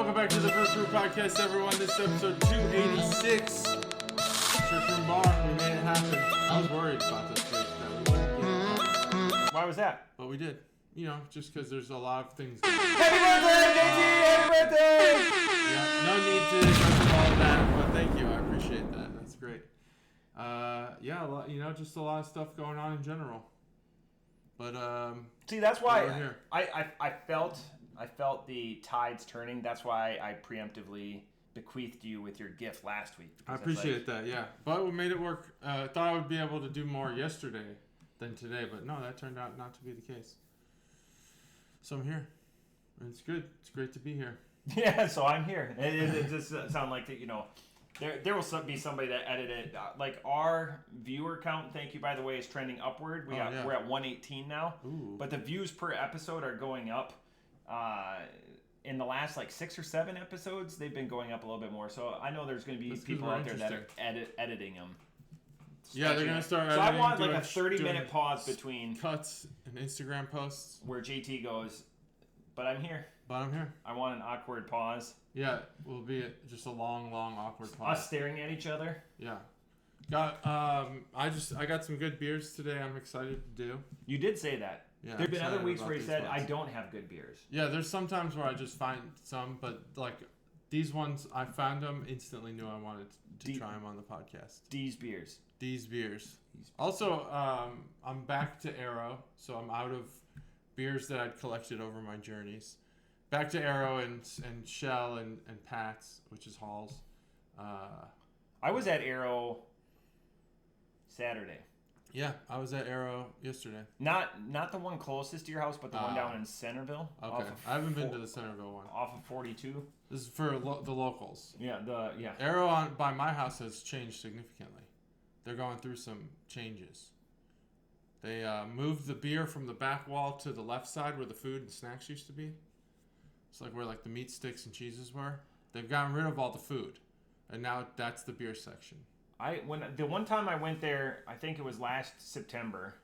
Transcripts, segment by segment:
Welcome back to the Brew Projekt, everyone. This is episode 286. Church Room Bar. We made it happen. I was worried about this week that we wouldn't get it. Why was that? But we did. You know, just because there's a lot of things. Happy birthday, JT! Happy birthday! Yeah, no need to go through all of that, but thank you. I appreciate that. That's great. Yeah, a lot, you know, just a lot of stuff going on in general. But see, that's why here. I felt the tides turning. That's why I preemptively bequeathed you with your gift last week. I appreciate that, yeah. But we made it work. I thought I would be able to do more yesterday than today, but no, that turned out not to be the case. So I'm here. And it's good. It's great to be here. Yeah, so I'm here. It just sound like that, you know. There will be somebody that edited like our viewer count. Thank you, by the way, is trending upward. We're at 118 now. Ooh. But the views per episode are going up. In the last like 6 or 7 episodes, they've been going up a little bit more. So I know there's going to be people out there that are editing them. Yeah, they're going to start editing. So I want like a 30-minute pause between cuts and Instagram posts where JT goes, but I'm here. But I'm here. I want an awkward pause. Yeah, will be just a long, awkward pause. Us staring at each other. Yeah. I got some good beers today. I'm excited to do. You did say that. Yeah, there've been other weeks where he said, I don't have good beers. Yeah, there's some times where I just find some, but like these ones, I found them, instantly knew I wanted to try them on the podcast. These beers. Also, I'm back to Arrow, so I'm out of beers that I'd collected over my journeys. Back to Arrow and Shell and Pat's, which is Hall's. I was at Arrow Saturday. Yeah, I was at Arrow yesterday. Not the one closest to your house, but the one down in Centerville. Okay, I haven't been to the Centerville one. Off of 42. This is for the locals. Yeah, Arrow by my house has changed significantly. They're going through some changes. They moved the beer from the back wall to the left side where the food and snacks used to be. It's like where like the meat sticks and cheeses were. They've gotten rid of all the food, and now that's the beer section. The one time I went there, I think it was last September.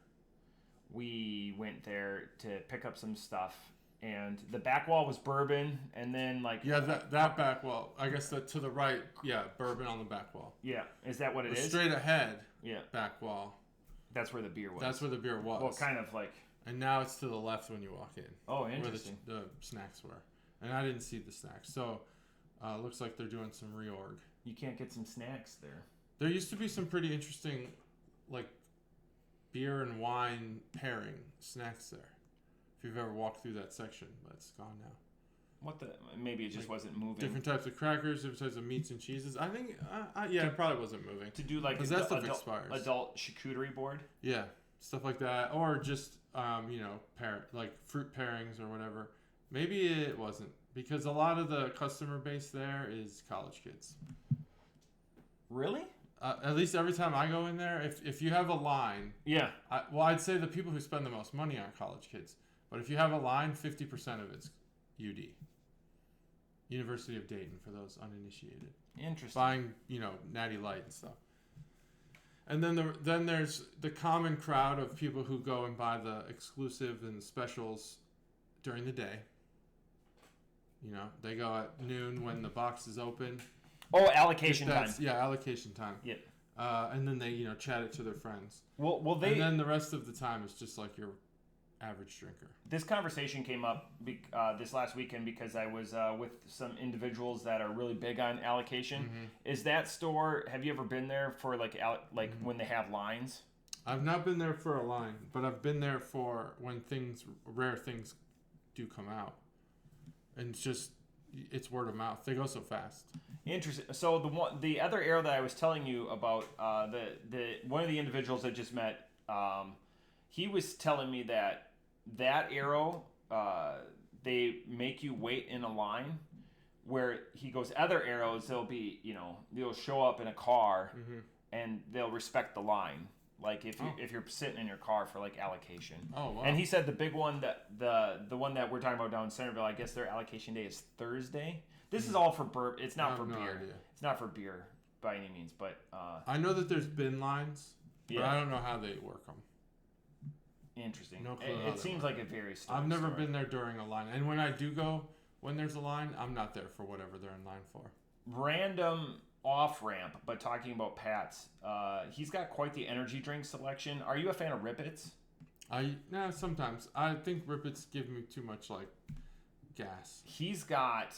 We went there to pick up some stuff, and the back wall was bourbon, and then like that back wall. I guess that to the right, bourbon on the back wall. Yeah, is that what it is? Straight ahead. Yeah, back wall. That's where the beer was. That's where the beer was. Well, kind of like. And now it's to the left when you walk in. Oh, interesting. Where the snacks were, and I didn't see the snacks, so looks like they're doing some reorg. You can't get some snacks there. There used to be some pretty interesting, like, beer and wine pairing snacks there. If you've ever walked through that section, but it's gone now. Maybe it just wasn't moving. Different types of crackers, different types of meats and cheeses. I think, it probably wasn't moving. To do like that stuff expires. Adult charcuterie board. Yeah, stuff like that, or just like fruit pairings or whatever. Maybe it wasn't because a lot of the customer base there is college kids. Really? At least every time I go in there, if you have a line, I'd say the people who spend the most money aren't college kids. But if you have a line, 50% of it's UD, University of Dayton, for those uninitiated. Interesting. Buying, Natty Light and stuff. And then there's the common crowd of people who go and buy the exclusive and the specials during the day. They go at noon when the box is open. Oh, allocation time. Yeah, allocation time. Yep. And then they, chat it to their friends. Well, they. And then the rest of the time is just like your average drinker. This conversation came up this last weekend because I was with some individuals that are really big on allocation. Mm-hmm. Is that store? Have you ever been there for mm-hmm. when they have lines? I've not been there for a line, but I've been there for when rare things do come out, and it's word of mouth. They go so fast. Interesting. So the other Arrow that I was telling you about, the one of the individuals I just met, he was telling me that Arrow, they make you wait in a line. Where he goes, other Arrows, they'll show up in a car, mm-hmm. and they'll respect the line. Like if you're sitting in your car for like allocation. Oh wow. And he said the big one that the one that we're talking about down in Centerville, I guess their allocation day is Thursday. This is all for bourbon. It's not for beer. Idea. It's not for beer by any means, but I know that there's bin lines, but I don't know how they work them. Interesting. No clue. It seems like it varies. I've never been there during a line, and when I do go, when there's a line. I'm not there for whatever they're in line for. Random off ramp, but talking about Pat's, he's got quite the energy drink selection. Are you a fan of Rippets? Sometimes I think Rippets give me too much like gas. He's got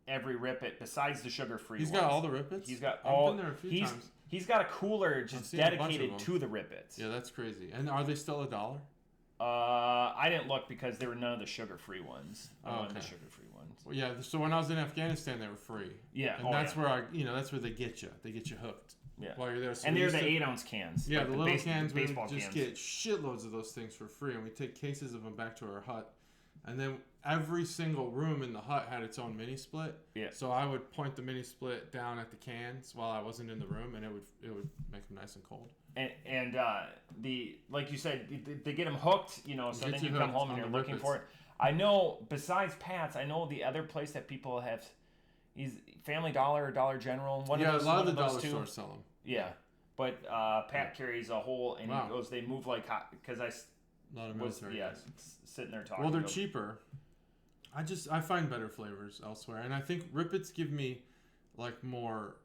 every Rippet besides the sugar-free He's ones. got all the Rippets? He's got I've all. been there a few times. He's got a cooler just dedicated to the Rippets. Yeah, that's crazy. And are they still $1? I didn't look because there were none of the sugar-free ones. I wanted the sugar-free ones. Well, yeah, so when I was in Afghanistan, they were free. Yeah, and that's where that's where they get you. They get you hooked. Yeah. While you're there. So and they're the 8-ounce cans. Yeah, the little cans. We baseball just cans. get shitloads of those things for free, and we take cases of them back to our hut. And then every single room in the hut had its own mini split. Yeah. So I would point the mini split down at the cans while I wasn't in the room, and it would make them nice and cold. And the like you said, they get them hooked, so then you come home and you're looking for it. I know. Besides Pat's, I know the other place that people have is Family Dollar or Dollar General. A lot of the dollar stores sell them. Yeah, but Pat carries a whole, and he goes. They move like hot because a lot of military sitting there talking. Well, they're cheaper. I find better flavors elsewhere, and I think Rippets give me like more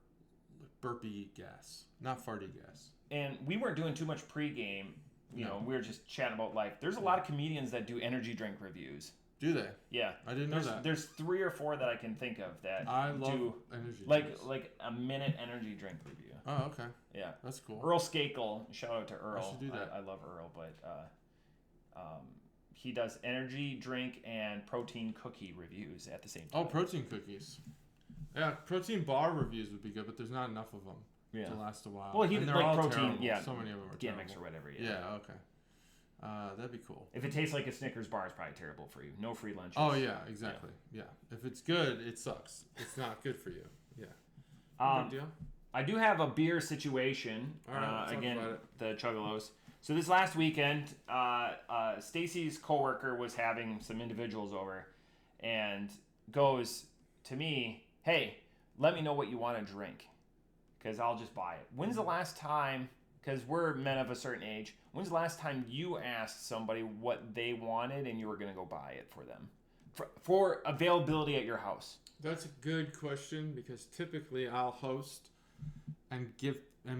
burpy gas, not farty gas. And we weren't doing too much pregame. We were just chatting about life. There's a lot of comedians that do energy drink reviews. Do they? Yeah, I didn't know that. There's 3 or 4 that I can think of that I love do energy drinks. Like a minute energy drink review. Oh, okay. Yeah, that's cool. Earl Skakel, shout out to Earl. I should do that. I love Earl, but he does energy drink and protein cookie reviews at the same time. Oh, protein cookies. Yeah, protein bar reviews would be good, but there's not enough of them to last a while. Well, he did like protein, terrible. yeah. So many of them are gimmicks terrible. or whatever. Yeah, okay. That'd be cool. If it tastes like a Snickers bar, it's probably terrible for you. No free lunches. Oh yeah, exactly. Yeah. If it's good, it sucks. It's not good for you. Yeah. Big deal. I do have a beer situation. All right, again, the Chuggalos. So this last weekend, Stacy's coworker was having some individuals over, and goes to me, "Hey, let me know what you want to drink, because I'll just buy it." When's the last time? Because we're men of a certain age. When's the last time you asked somebody what they wanted and you were going to go buy it for them? For availability at your house? That's a good question, because typically I'll host and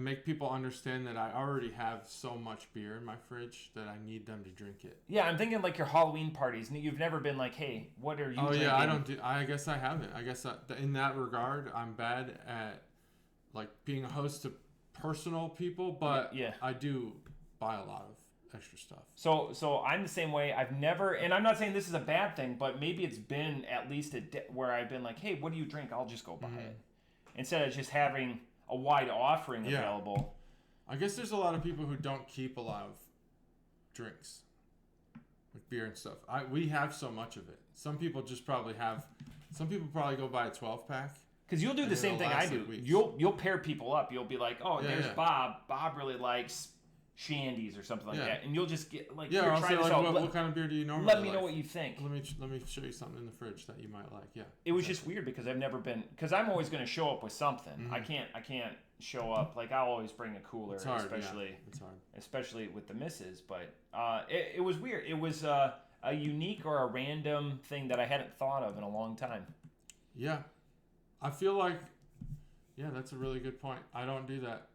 make people understand that I already have so much beer in my fridge that I need them to drink it. Yeah, I'm thinking like your Halloween parties. You've never been like, "Hey, what are you drinking?" Yeah, I guess I haven't. I guess in that regard, I'm bad at like being a host to personal people, but I do buy a lot of extra stuff. So I'm the same way. I've never, and I'm not saying this is a bad thing, but maybe it's been at least where I've been like, "Hey, what do you drink? I'll just go buy it," instead of just having a wide offering available. I guess there's a lot of people who don't keep a lot of drinks, like beer and stuff. We have so much of it. Some people probably go buy a 12-pack. Because you'll do the same thing I do. You'll pair people up. You'll be like, "Oh, there's Bob. Bob really likes Shandies or something like that," and you'll just get like, "Yeah, I'll say like, what kind of beer do you normally let me know what you think. Let me show you something in the fridge that you might like." Yeah, it was just weird because I've never been, because I'm always going to show up with something. I can't show up like, I'll always bring a cooler, it's hard, it's hard, especially with the misses. But it was weird. It was a unique or a random thing that I hadn't thought of in a long time. Yeah, I feel like, that's a really good point. I don't do that.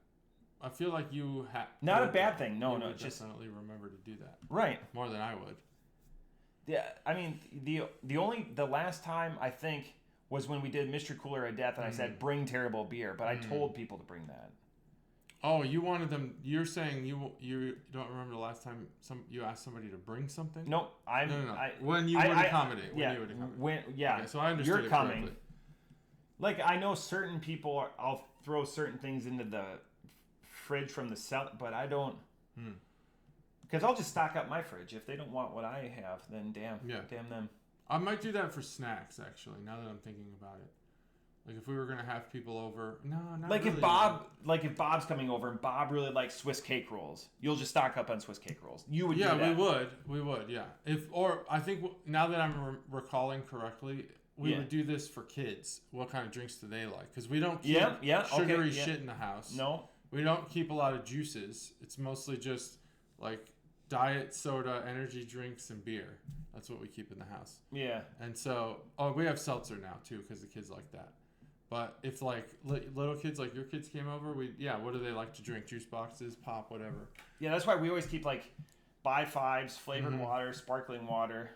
I feel like you have... Not a bad thing. No, just definitely remember to do that. Right. More than I would. Yeah, I mean, the last time I think was when we did Mr. Cooler of Death, and I said, "Bring terrible beer," but I told people to bring that. Oh, you wanted them... You're saying you don't remember the last time you asked somebody to bring something? Nope. No. When you would accommodate. Okay, so I understood you're coming. Correctly. Like, I know certain people, I'll throw certain things into the fridge from the cellar, but I don't, because I'll just stock up my fridge. If they don't want what I have, then damn them. I might do that for snacks, actually, now that I'm thinking about it. Like, if we were gonna have people over, not like really. If Bob's coming over and Bob really likes Swiss cake rolls, you'll just stock up on Swiss cake rolls. You would do that. we would, yeah. I think now that I'm recalling correctly, we would do this for kids. What kind of drinks do they like? Because we don't keep sugary shit in the house. No. We don't keep a lot of juices. It's mostly just like diet soda, energy drinks, and beer. That's what we keep in the house. Yeah. And so, we have seltzer now too because the kids like that. But if like little kids like your kids came over, what do they like to drink? Juice boxes, pop, whatever. Yeah, that's why we always keep like by fives, flavored water, sparkling water.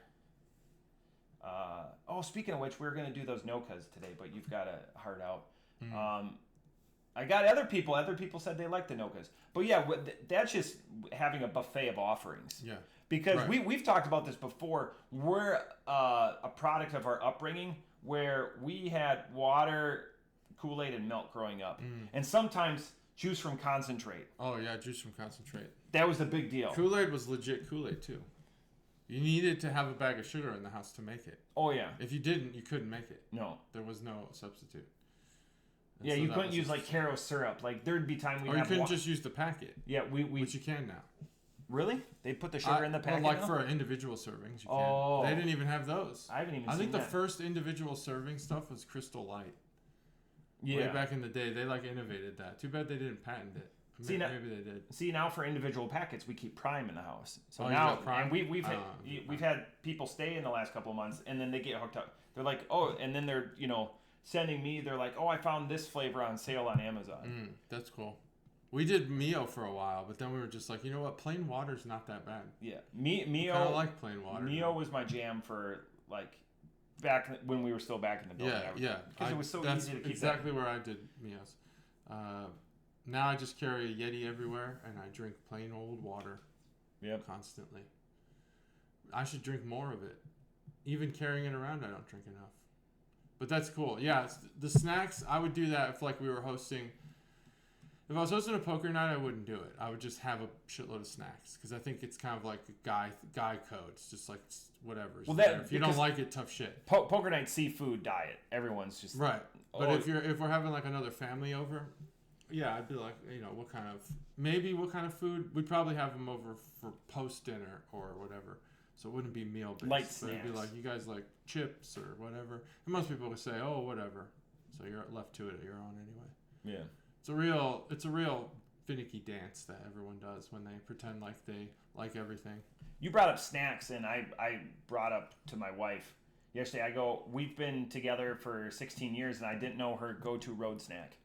Speaking of which, we're gonna do those no-cuz today, but you've got a heart out. I got other people. Other people said they like the no-cuz, but yeah, that's just having a buffet of offerings. Yeah. Because we've talked about this before. We're a product of our upbringing where we had water, Kool-Aid, and milk growing up. And sometimes juice from concentrate. Oh, yeah, juice from concentrate. That was the big deal. Kool-Aid was legit Kool-Aid, too. You needed to have a bag of sugar in the house to make it. Oh, yeah. If you didn't, you couldn't make it. No. There was no substitute. And yeah, you couldn't use, like, Caro syrup. Like, there'd be time we'd have... Or you couldn't just use the packet. Yeah, which you can now. Really? They put the sugar in the packet? Well, like for individual servings, you can. Oh. They didn't even have those. I haven't even seen I think that. the first individual serving stuff was Crystal Light. Yeah. Way back in the day, they like innovated that. Too bad they didn't patent it. Maybe they did. See, now for individual packets, we keep Prime in the house. So you now, got Prime? and we've had people stay in the last couple of months, and then they get hooked up. They're like, and then they're sending me. They're like, I found this flavor on sale on Amazon. That's cool. We did Mio for a while, but then we were just like, you know what? Plain water's not that bad. Yeah, Mio. I kind of like plain water. Mio was my jam for like back when we were still back in the building. Yeah. Because it was so easy to keep. Exactly where I did Mios. Now I just carry a Yeti everywhere, and I drink plain old water. Yep. Constantly. I should drink more of it. Even carrying it around, I don't drink enough. But that's cool. Yeah, the snacks, I would do that if like we were hosting. If I was hosting a poker night, I wouldn't do it. I would just have a shitload of snacks because I think it's kind of like a guy code. It's just like whatever. Well, if you don't like it, tough shit. Poker night seafood diet. Everyone's just right. But if we're having like another family over, yeah, I'd be like, what kind of food? We'd probably have them over for post dinner or whatever. So it wouldn't be meal based. Light but snacks. It'd be like, you guys like chips or whatever. And most people would say, oh, whatever. So you're left to it at your own anyway. Yeah. It's a real finicky dance that everyone does when they pretend like they like everything. You brought up snacks, and I brought up to my wife yesterday. We've been together for 16 years, and I didn't know her go-to road snack.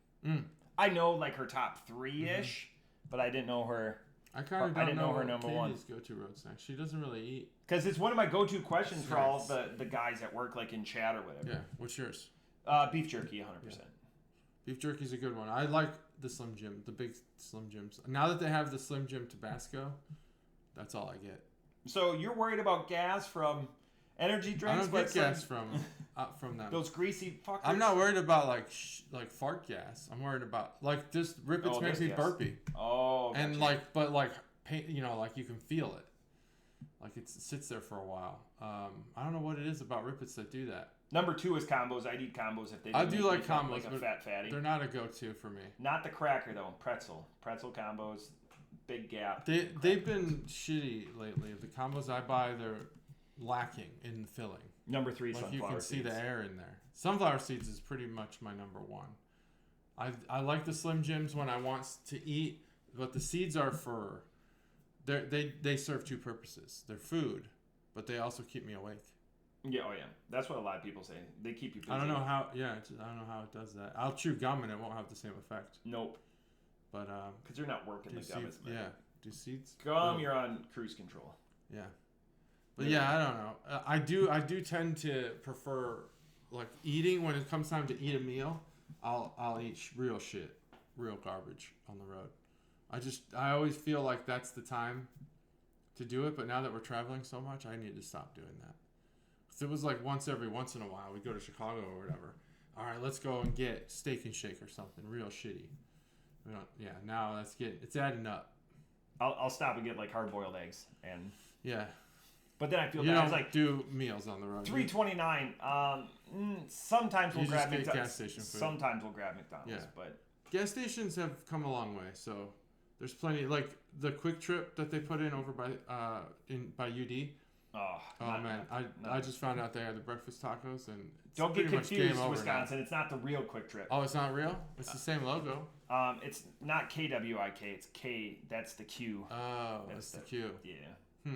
I know like her top 3-ish, but I didn't know her. I kind of didn't know her number Katie's one. Go-to road snack. She doesn't really eat. Because it's one of my go-to questions for all the guys at work, like in chat or whatever. Yeah. What's yours? Beef jerky, 100%. Yeah. Beef jerky's a good one. I like the Slim Jim, the big Slim Jims. Now that they have the Slim Jim Tabasco, that's all I get. So you're worried about gas from energy drinks? I don't get gas from them. Those greasy fuckers? I'm not worried about like fart gas. I'm worried about like just Rippets makes me burpy. Oh, gotcha. And like pain, like you can feel it. Like it sits there for a while. I don't know what it is about Rippets that do that. Number 2 is combos. I'd eat combos if they. I do like combos, like a but fat fatty. They're not a go-to for me. Not the cracker though. Pretzel combos, big gap. They've been shitty lately. The combos I buy, they're lacking in the filling. Number 3, like sunflower you can seeds. see the air in there. Sunflower seeds is pretty much my number 1. I like the Slim Jims when I want to eat, but the seeds are for. They serve 2 purposes. They're food, but they also keep me awake. Yeah, that's what a lot of people say. They keep you busy. I don't know how. Yeah, I don't know how it does that. I'll chew gum and it won't have the same effect. Nope. But because you're not working the gum. Yeah. Do seeds? Gum, you're on cruise control. Yeah. But yeah, I don't know. I do tend to prefer like eating when it comes time to eat a meal. I'll eat real shit, real garbage on the road. I always feel like that's the time to do it. But now that we're traveling so much, I need to stop doing that. If it was like once in a while, we'd go to Chicago or whatever. All right, let's go and get Steak and Shake or something real shitty. We don't. Yeah, now it's adding up. I'll stop and get like hard-boiled eggs and. Yeah. But then I feel you bad. don't I was like do meals on the road. $3.29. Sometimes we'll grab McDonald's. Gas station food. Sometimes we'll grab McDonald's, Yeah. but gas stations have come a long way. So there's plenty. Like the Quick Trip that they put in over by UD. Man, I just found out they had the breakfast tacos, and it's don't get pretty much confused, game over Wisconsin. now. It's not the real Quick Trip. Oh, it's not real? It's the same logo. It's not KWIK. It's K. That's the Q. Oh, that's the Q. Yeah.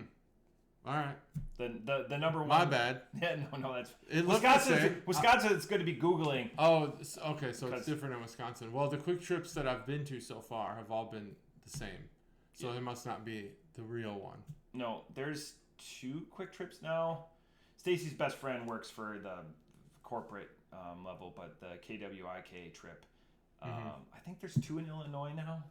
All right. The number one. My bad. Yeah, no, that's. Wisconsin. Wisconsin's going to be Googling. Oh, okay. So it's different in Wisconsin. Well, the Quick Trips that I've been to so far have all been the same. So it must not be the real one. No, there's 2 Quick Trips now. Stacy's best friend works for the corporate level, but the KWIK trip. I think there's 2 in Illinois now.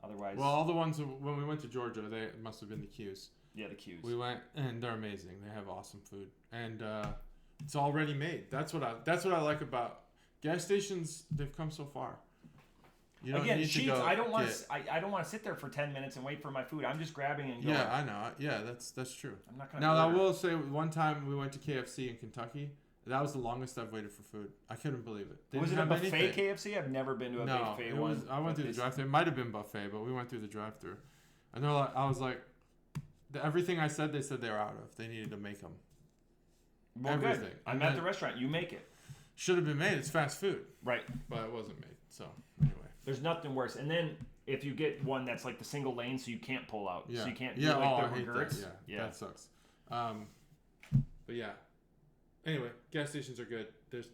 Otherwise, well, all the ones when we went to Georgia, they must have been the Qs. Yeah, the Qs. We went, and they're amazing. They have awesome food, and it's already made. That's what I like about gas stations. They've come so far. You don't need to go. I don't want to sit there for 10 minutes and wait for my food. I'm just grabbing and going. Yeah, I know. Yeah, that's true. I'm not gonna. Now I will say, one time we went to KFC in Kentucky. That was the longest I've waited for food. I couldn't believe it. Was it a buffet KFC? I've never been to a buffet one. I went through the drive-thru. It might have been buffet, but we went through the drive-thru, and I was like, everything I said, they said they were out of. They needed to make them. Well, everything. Good. I'm at the restaurant. You make it. Should have been made. It's fast food. Right. But it wasn't made. So anyway. There's nothing worse. And then if you get one that's like the single lane, so you can't pull out. Yeah. So you can't do like the regrets. Yeah. That sucks. But yeah. Anyway, gas stations are good. There's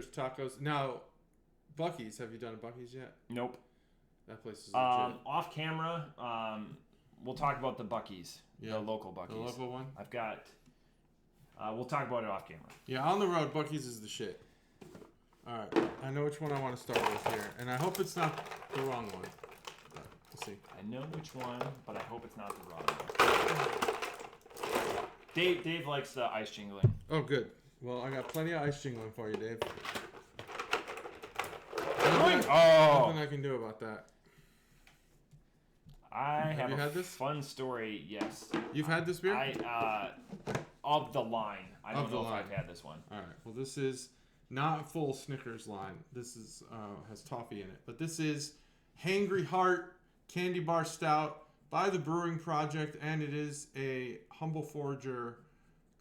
tacos. Now, Buc-ee's. Have you done a Buc-ee's yet? Nope. That place is legit. Off camera, we'll talk about the Buc-ee's. Yeah. The local Buc-ee's. The local one? I've got... we'll talk about it off camera. Yeah, on the road, Buc-ee's is the shit. All right. I know which one I want to start with here. And I hope it's not the wrong one. But we'll see. I know which one, but I hope it's not the wrong one. Dave likes the ice jingling. Oh, good. Well, I got plenty of ice jingling for you, Dave. Nothing I can do about that. Have you had this? Fun story, yes. You've had this beer? Of the line. I don't know if line. I've had this one. All right. Well, this is not full Snickers line. This is has toffee in it. But this is Hangry Heart Candy Bar Stout by the Brewing Projekt, and it is a Humble Forager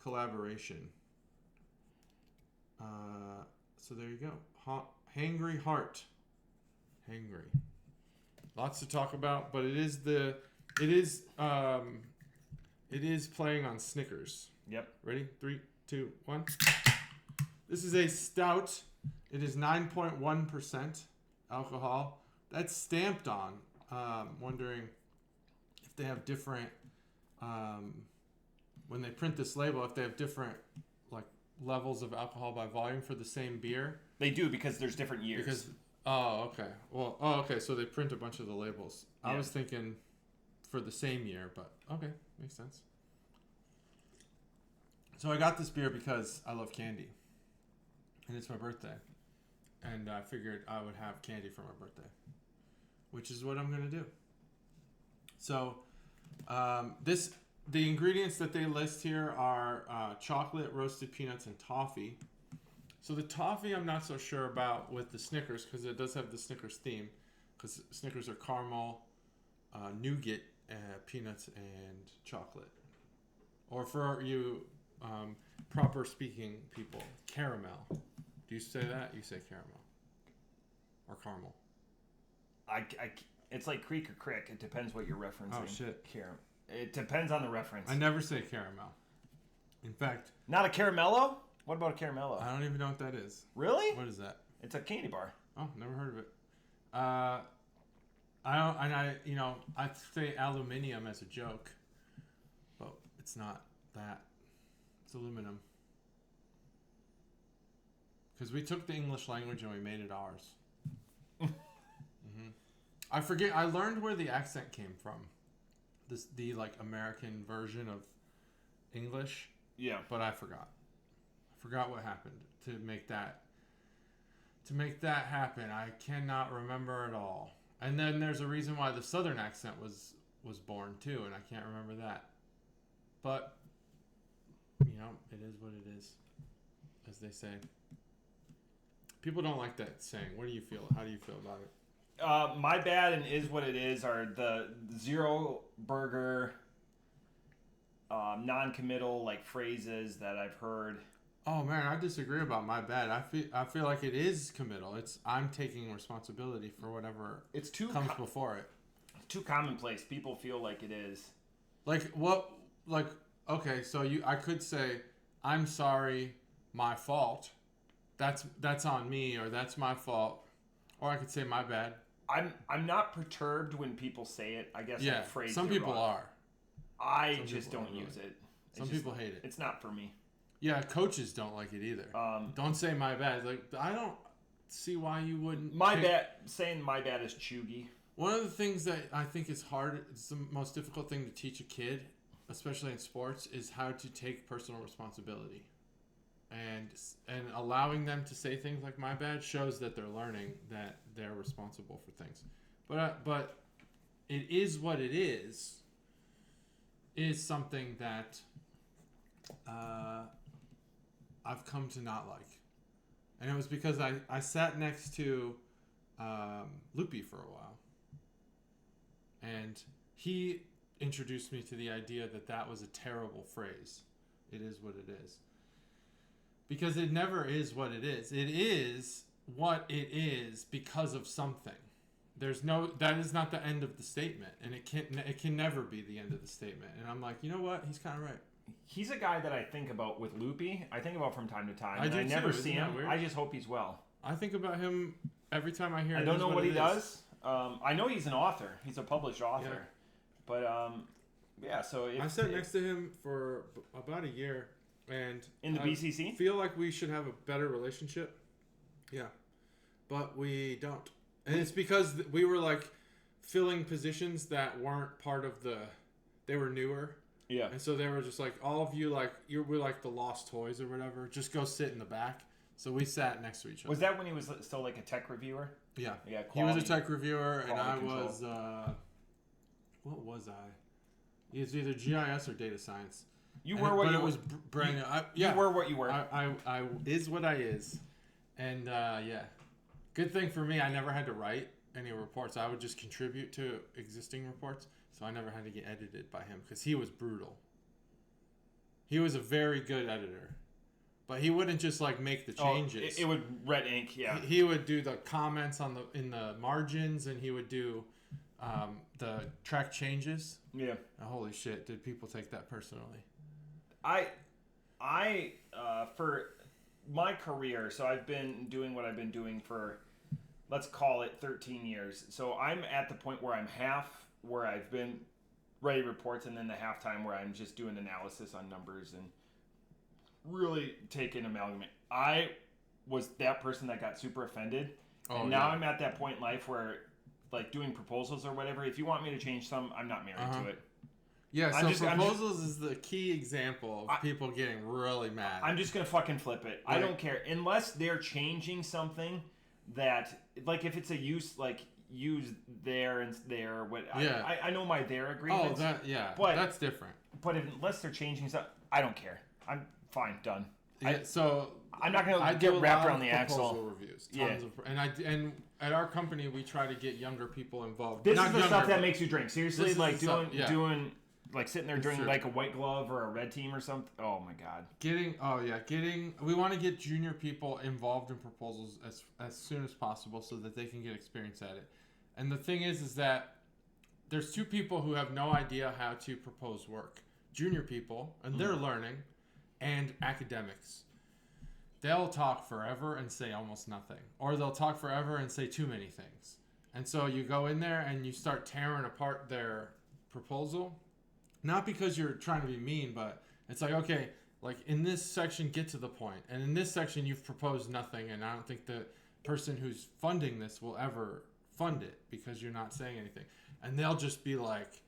collaboration. So there you go. Hangry Heart. Hangry. Lots to talk about, but it is playing on Snickers. Yep. Ready? 3, 2, 1. This is a stout. It is 9.1% alcohol. That's stamped on. Wondering if they have different when they print this label, if they have different like levels of alcohol by volume for the same beer. They do, because there's different years. Okay. So they print a bunch of the labels. Yeah. I was thinking for the same year, but okay, makes sense. So I got this beer because I love candy, and it's my birthday, and I figured I would have candy for my birthday, which is what I'm gonna do. So, the ingredients that they list here are chocolate, roasted peanuts, and toffee. So the toffee I'm not so sure about with the Snickers, because it does have the Snickers theme, because Snickers are caramel, nougat, peanuts, and chocolate. Or for you proper speaking people, caramel. Do you say that? You say caramel. Or caramel. It's like creek or crick. It depends what you're referencing. Oh, shit. It depends on the reference. I never say caramel. In fact... Not a caramello? What about a caramello? I don't even know what that is. Really? What is that? It's a candy bar. Oh, never heard of it. I say aluminium as a joke, but it's not that. It's aluminum. Because we took the English language and we made it ours. I forget. I learned where the accent came from. The like American version of English. Yeah. But I forgot. I forgot what happened to make that happen. I cannot remember at all. And then there's a reason why the Southern accent was born too, and I can't remember that. But it is what it is, as they say. People don't like that saying. What do you feel? How do you feel about it? My bad and is what it is are the Zero Burger non-committal like phrases that I've heard. Oh man, I disagree about my bad. I feel like it is committal. It's I'm taking responsibility for whatever It's too comes before it. too commonplace. People feel like it is. Like what? Like okay, so I could say I'm sorry, my fault. That's on me, or that's my fault, or I could say my bad. I'm not perturbed when people say it. I guess Yeah, I've phrased some it people wrong. are. I Some just people don't are use really. it. Some people hate it. It's not for me. Yeah, coaches don't like it either. Don't say my bad. Like I don't see why you wouldn't. Saying my bad is chuggy. One of the things that I think is hard, it's the most difficult thing to teach a kid, especially in sports, is how to take personal responsibility. And allowing them to say things like my bad shows that they're learning that they're responsible for things. But it is what it is something that I've come to not like. And it was because I sat next to Loopy for a while. And he introduced me to the idea that was a terrible phrase. It is what it is. Because it never is what it is. It is what it is because of something. That is not the end of the statement, and it can never be the end of the statement. And I'm like, you know what? He's kind of right. He's a guy that I think about with Loopy. I think about from time to time. I never see him. I just hope he's well. I think about him every time I hear. I don't know what he does. I know he's an author. He's a published author. Yeah. But yeah. So I sat next to him for about a year. And in the BCC? Feel like we should have a better relationship. Yeah. But we don't. And it's because we were like filling positions that weren't part of they were newer. Yeah. And so they were just like, all of you, like, we're like the lost toys or whatever. Just go sit in the back. So we sat next to each other. Was that when he was still like a tech reviewer? Yeah. Yeah. He was a tech reviewer, and I control. was, what was I? It was either GIS or data science. You were what you were. But it was brand new. You were what you were. I is what I is. And, yeah. Good thing for me, I never had to write any reports. I would just contribute to existing reports, so I never had to get edited by him because he was brutal. He was a very good editor, but he wouldn't just like make the changes. It would red ink, yeah. He would do the comments in the margins, and he would do the track changes. Yeah. Holy shit! Did people take that personally? I for my career, so I've been doing what I've been doing for, let's call it 13 years. So I'm at the point where I'm half where I've been writing reports, and then the halftime where I'm just doing analysis on numbers and really taking amalgamate. I was that person that got super offended. And now I'm at that point in life where, like, doing proposals or whatever, if you want me to change some, I'm not married to it. Yeah, so proposals is the key example of people getting really mad. I'm just going to fucking flip it. Right. I don't care. Unless they're changing something that, like, if it's a use, like, use there and there. What I know my there agreements. But that's different. But unless they're changing something, I don't care. I'm fine, done. Yeah, so I'm not going to get wrapped around the axle. Reviews, and at our company we try to get younger people involved. This is the stuff that makes you drink. Seriously, like doing like sitting there drinking like a White Glove or a Red Team or something. Oh my god. We want to get junior people involved in proposals as soon as possible so that they can get experience at it. And the thing is that there's two people who have no idea how to propose work. Junior people, and they're learning, and academics. They'll talk forever and say almost nothing. Or they'll talk forever and say too many things. And so you go in there and you start tearing apart their proposal. Not because you're trying to be mean, but it's like, okay, like in this section, get to the point. And in this section, you've proposed nothing. And I don't think the person who's funding this will ever fund it because you're not saying anything. And they'll just be like,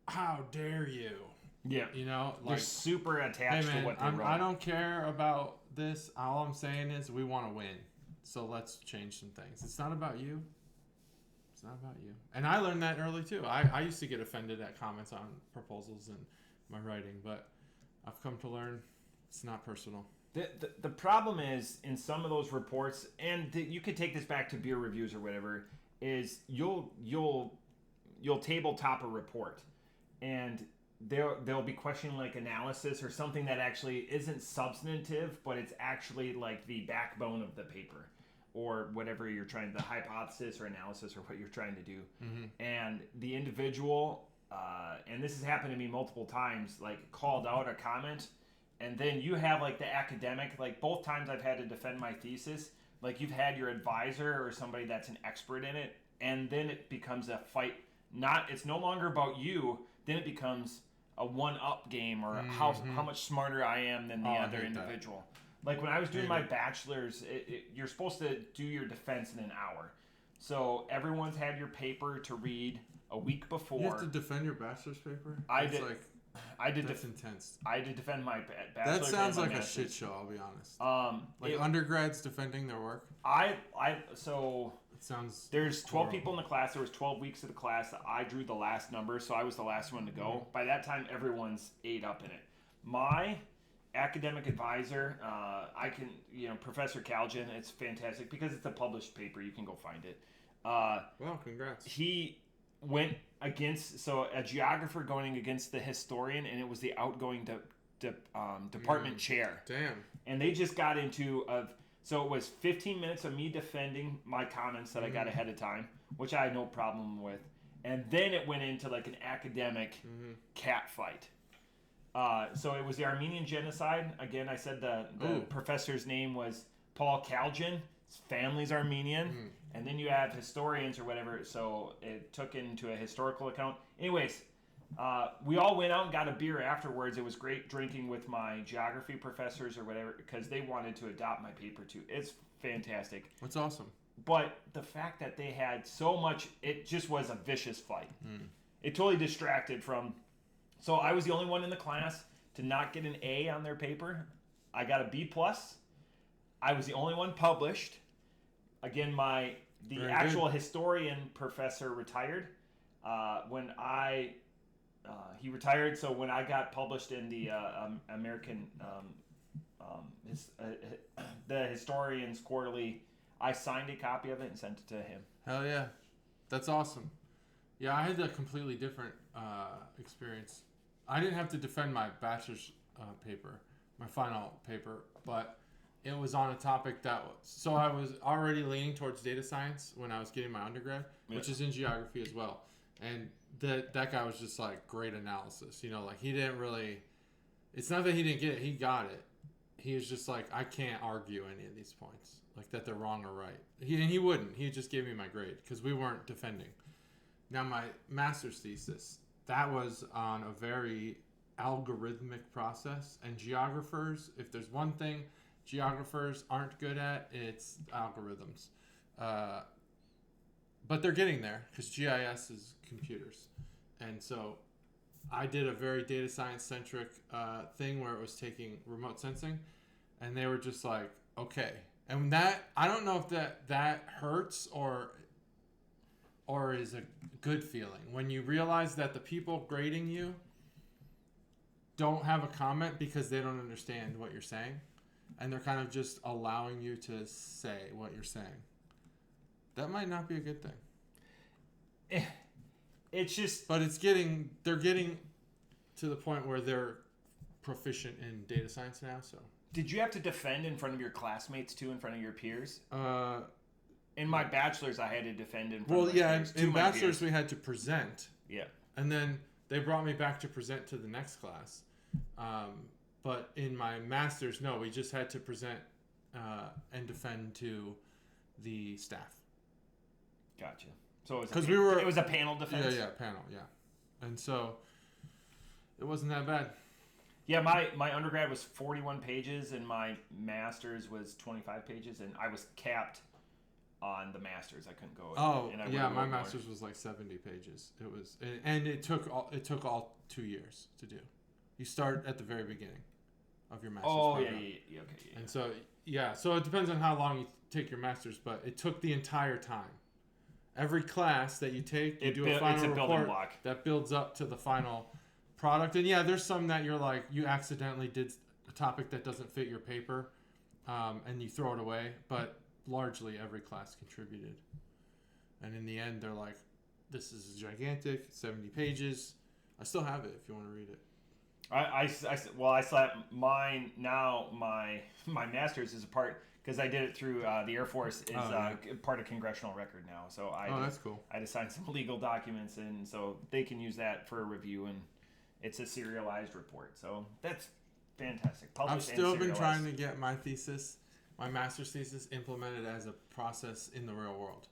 how dare you? Yeah. You know, like, they're super attached to what they wrote. I don't care about this. All I'm saying is we want to win. So let's change some things. It's not about you. It's not about you. And I learned that early too. I used to get offended at comments on proposals and my writing, but I've come to learn it's not personal. The problem is in some of those reports, and you could take this back to beer reviews or whatever, is you'll tabletop a report, and they'll be questioning like analysis or something that actually isn't substantive, but it's actually like the backbone of the paper or whatever you're trying, the hypothesis or analysis or what you're trying to do. And the individual, and this has happened to me multiple times, like called out a comment, and then you have like the academic, like both times I've had to defend my thesis, like you've had your advisor or somebody that's an expert in it, and then it becomes a fight. It's no longer about you, then it becomes a one-up game or how much smarter I am than the other individual. Like when I was doing my bachelor's, you're supposed to do your defense in an hour. So everyone's had your paper to read a week before. You have to defend your bachelor's paper? That's intense. I did defend my bachelor's. That sounds like a shit show, I'll be honest. Undergrads defending their work? Sounds there's 12 people in the class. There was 12 weeks of the class. I drew the last number, so I was the last one to go. By that time, everyone's ate up in it. My academic advisor, Professor Calgin, it's fantastic because it's a published paper. You can go find it. Well, congrats. He went against, a geographer going against the historian, and it was the outgoing department chair. Damn. And they just got into so it was 15 minutes of me defending my comments that I got ahead of time, which I had no problem with. And then it went into like an academic cat fight. So it was the Armenian genocide. Again, I said the professor's name was Paul Kaljan. His family's Armenian. And then you have historians or whatever. So it took into a historical account. Anyways, we all went out and got a beer afterwards. It was great drinking with my geography professors or whatever because they wanted to adopt my paper too. It's fantastic. That's awesome. But the fact that they had so much, it just was a vicious fight. It totally distracted from. So I was the only one in the class to not get an A on their paper. I got a B+. I was the only one published. Again, the actual historian professor retired when he retired. So when I got published in the American the Historians Quarterly, I signed a copy of it and sent it to him. Hell yeah, that's awesome. Yeah, I had a completely different experience. I didn't have to defend my bachelor's paper, my final paper, but it was on a topic so I was already leaning towards data science when I was getting my undergrad, which is in geography as well. And that guy was just like great analysis. Like he didn't really, it's not that he didn't get it, he got it. He was just like, I can't argue any of these points, like that they're wrong or right. He wouldn't. He just gave me my grade because we weren't defending. Now my master's thesis, that was on a very algorithmic process. And geographers, if there's one thing geographers aren't good at, it's algorithms. But they're getting there because GIS is computers. And so I did a very data science centric thing where it was taking remote sensing, and they were just like, okay. And that, I don't know if that hurts or is a good feeling when you realize that the people grading you don't have a comment because they don't understand what you're saying, and they're kind of just allowing you to say what you're saying. That might not be a good thing. It's just... But they're getting to the point where they're proficient in data science now, so... Did you have to defend in front of your classmates, too, in front of your peers? In my bachelor's, I had to defend in front of my peers. In bachelor's, we had to present. Yeah. And then they brought me back to present to the next class. But in my master's, no, we just had to present and defend to the staff. Gotcha. So it was a panel defense? Yeah, panel, yeah. And so it wasn't that bad. Yeah, my undergrad was 41 pages and my master's was 25 pages, and I was capped on the master's. I couldn't go. My master's was like 70 pages. It was, and it took all 2 years to do. You start at the very beginning of your master's program. Okay, yeah. And so it depends on how long you take your master's, but it took the entire time. Every class that you take, you do a final report block that builds up to the final product. And yeah, there's some that you're like, you accidentally did a topic that doesn't fit your paper, and you throw it away. But largely every class contributed. And in the end, they're like, this is gigantic, 70 pages. I still have it if you want to read it. I slapped mine now. My master's is a part because I did it through the Air Force is part of congressional record now. So that's cool. I had to sign some legal documents, and so they can use that for a review, and it's a serialized report. So that's fantastic. I've still been trying to get my master's thesis, implemented as a process in the real world.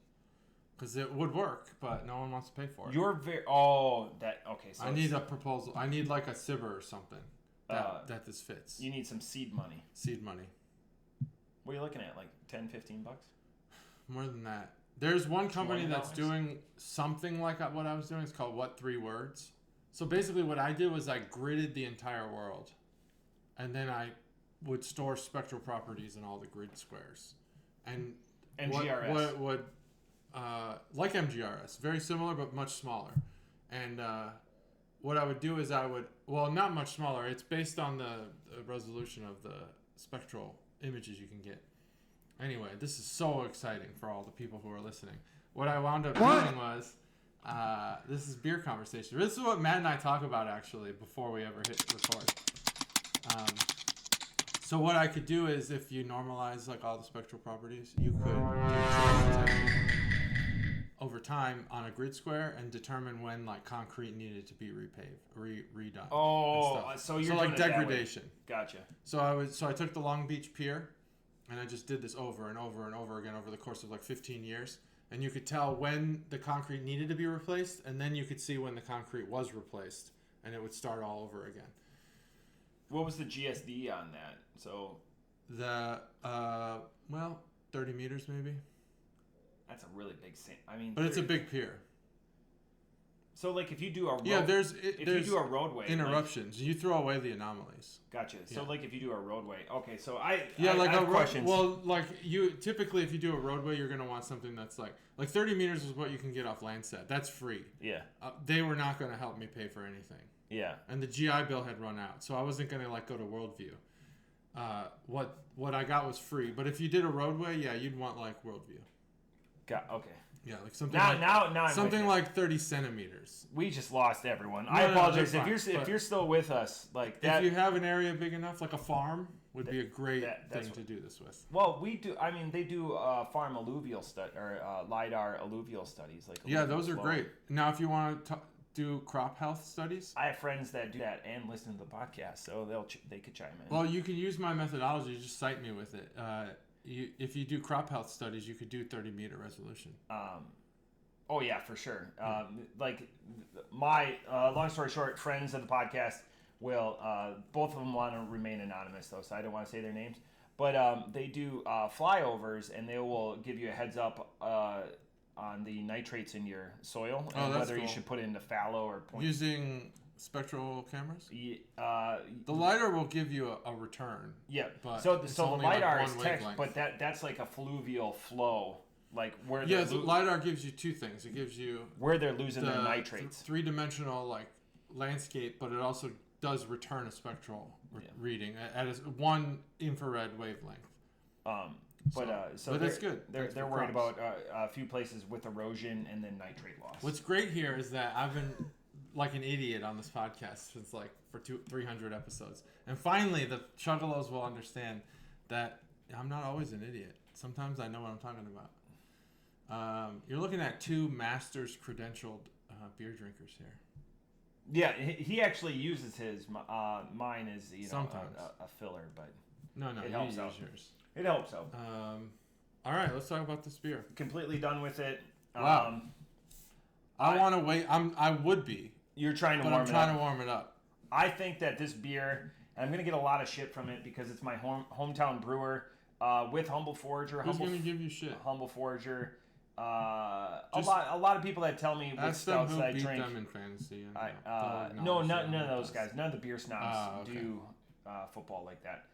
Because it would work, but no one wants to pay for it. So I need a proposal. I need like a SIBR or something that this fits. You need some seed money. Seed money. What are you looking at? Like $10-15? More than that. There's one company that's doing something like what I was doing. It's called What 3 Words. So basically what I did was I gridded the entire world. And then I would store spectral properties in all the grid squares. And GRS. Like MGRS, very similar but much smaller. And what I would do is not much smaller. It's based on the resolution of the spectral images you can get. Anyway, this is so exciting for all the people who are listening. What I wound up doing was, this is beer conversation. This is what Matt and I talk about actually before we ever hit record. So what I could do is if you normalize like all the spectral properties, you could do choice detection over time on a grid square and determine when like concrete needed to be redone. So you're like degradation. Gotcha. So I took the Long Beach Pier, and I just did this over and over and over again over the course of like 15 years, and you could tell when the concrete needed to be replaced, and then you could see when the concrete was replaced, and it would start all over again. What was the GSD on that? So 30 meters maybe. That's a really big but it's a big pier. So like if you do a there's you do a roadway interruptions, you throw away the anomalies. Gotcha. So like if you do a roadway, okay. So I have questions. Typically if you do a roadway, you're gonna want something that's like 30 meters is what you can get off Landsat. That's free. Yeah. They were not gonna help me pay for anything. Yeah. And the GI Bill had run out, so I wasn't gonna go to Worldview. What I got was free, but if you did a roadway, you'd want like Worldview. Okay. Yeah, like something something like 30 centimeters. We just lost everyone. I apologize if you're still with us. Like that, if you have an area big enough, like a farm, would be a great thing to do this with. Well, we do. I mean, they do farm alluvial lidar alluvial studies. Those are great. Now, if you want to do crop health studies, I have friends that do that and listen to the podcast, so they could chime in. Well, you can use my methodology. Just cite me with it. If you do crop health studies, you could do 30-meter resolution. Oh yeah, for sure. Like my long story short, friends of the podcast will both of them want to remain anonymous though, so I don't want to say their names. But they do flyovers, and they will give you a heads up on the nitrates in your soil and whether you should put it into fallow or point. Using spectral cameras? The LiDAR will give you a return. Yeah. But so the LiDAR is text, but that's like a fluvial flow. Like where the LiDAR gives you two things. It gives you where they're losing their nitrates. Three-dimensional like landscape, but it also does return a spectral reading at one infrared wavelength. But it's good. They're worried about a few places with erosion and then nitrate loss. What's great here is that I've been like an idiot on this podcast since for 300 episodes, and finally the Chuggalos will understand that I'm not always an idiot. Sometimes I know what I'm talking about. You're looking at two masters credentialed beer drinkers here. Yeah, he actually uses his. Mine is sometimes a filler, but no, it helps out. Yours. It helps out. All right, let's talk about this beer. Completely done with it. Wow. I want to wait. I would be. You're trying to warm it up. I'm trying to warm it up. I think that this beer, and I'm going to get a lot of shit from it because it's my hometown brewer with Humble Forager. Who's going to give you shit? Humble Forager. A lot of people that tell me with stouts that I drink. Them in fantasy. None of those guys. None of the beer snobs do football like that.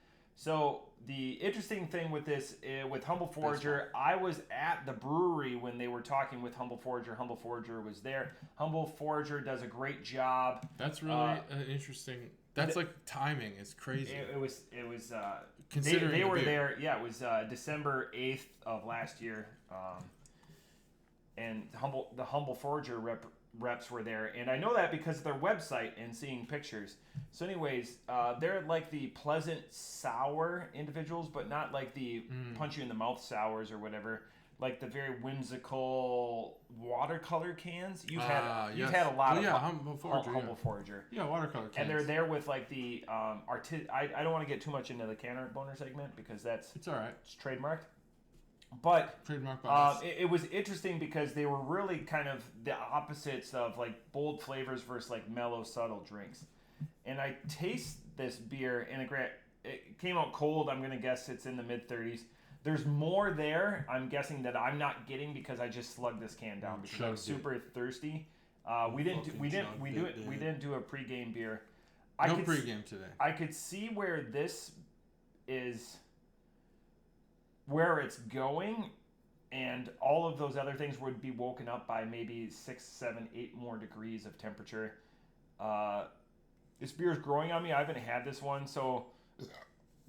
So the interesting thing with this, with Humble Forager, I was at the brewery when they were talking with Humble Forager. Humble Forager was there. Humble Forager does a great job. That's really interesting. That's like timing is crazy. It was. Considering they were there. Yeah, it was December 8th of last year. And the Humble Forager reps were there, and I know that because of their website and seeing pictures. So, anyways, they're like the pleasant sour individuals, but not like the punch you in the mouth sours or whatever. Like the very whimsical watercolor cans. You've had a lot of Humble Forager. Yeah, watercolor cans. And they're there with like the I don't want to get too much into the canner boner segment because it's all right. It's trademarked. But trademark it was interesting because they were really kind of the opposites of like bold flavors versus like mellow, subtle drinks. And I taste this beer, and it came out cold. I'm gonna guess it's in the mid-30s. There's more there. I'm guessing that I'm not getting because I just slugged this can down because I was super thirsty. We didn't do a pregame beer. No pregame today. I could see where this is. Where it's going, and all of those other things would be woken up by maybe 6, 7, 8 more degrees of temperature. This beer is growing on me. I haven't had this one, so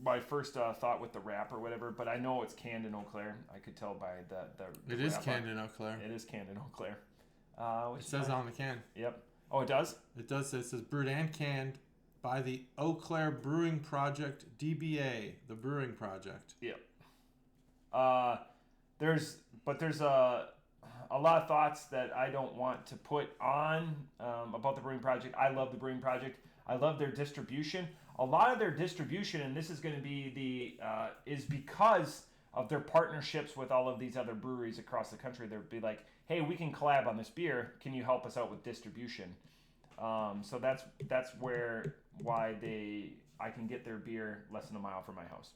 my first thought with the wrap or whatever, but I know it's canned in Eau Claire. I could tell by the It is canned in Eau Claire. It is canned in Eau Claire. It says on the can. Yep. Oh, it does? It does. It says brewed and canned by the Eau Claire Brewing Projekt, DBA, the Brewing Projekt. Yep. There's a lot of thoughts that I don't want to put on about the Brewing Projekt. I love the Brewing Projekt. I love their distribution. A lot of their distribution, and this is going to be is because of their partnerships with all of these other breweries across the country. They'll be like, hey, we can collab on this beer. Can you help us out with distribution? So that's why I can get their beer less than a mile from my house.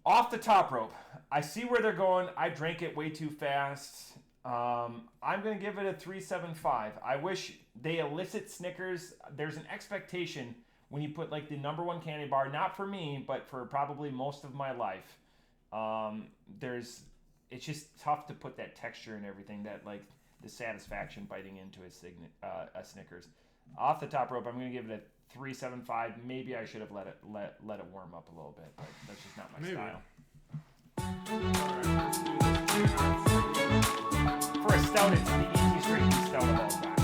Off the top rope, I see where they're going. I drank it way too fast. I'm going to give it a 3.75. I wish they elicit Snickers. There's an expectation when you put like the number one candy bar, not for me, but for probably most of my life. It's just tough to put that texture and everything, that like the satisfaction biting into a Snickers. Off the top rope, I'm going to give it a 3.75. Maybe I should have let it warm up a little bit, but that's just not my style. For a stout, it's the easiest drinking stout of all time.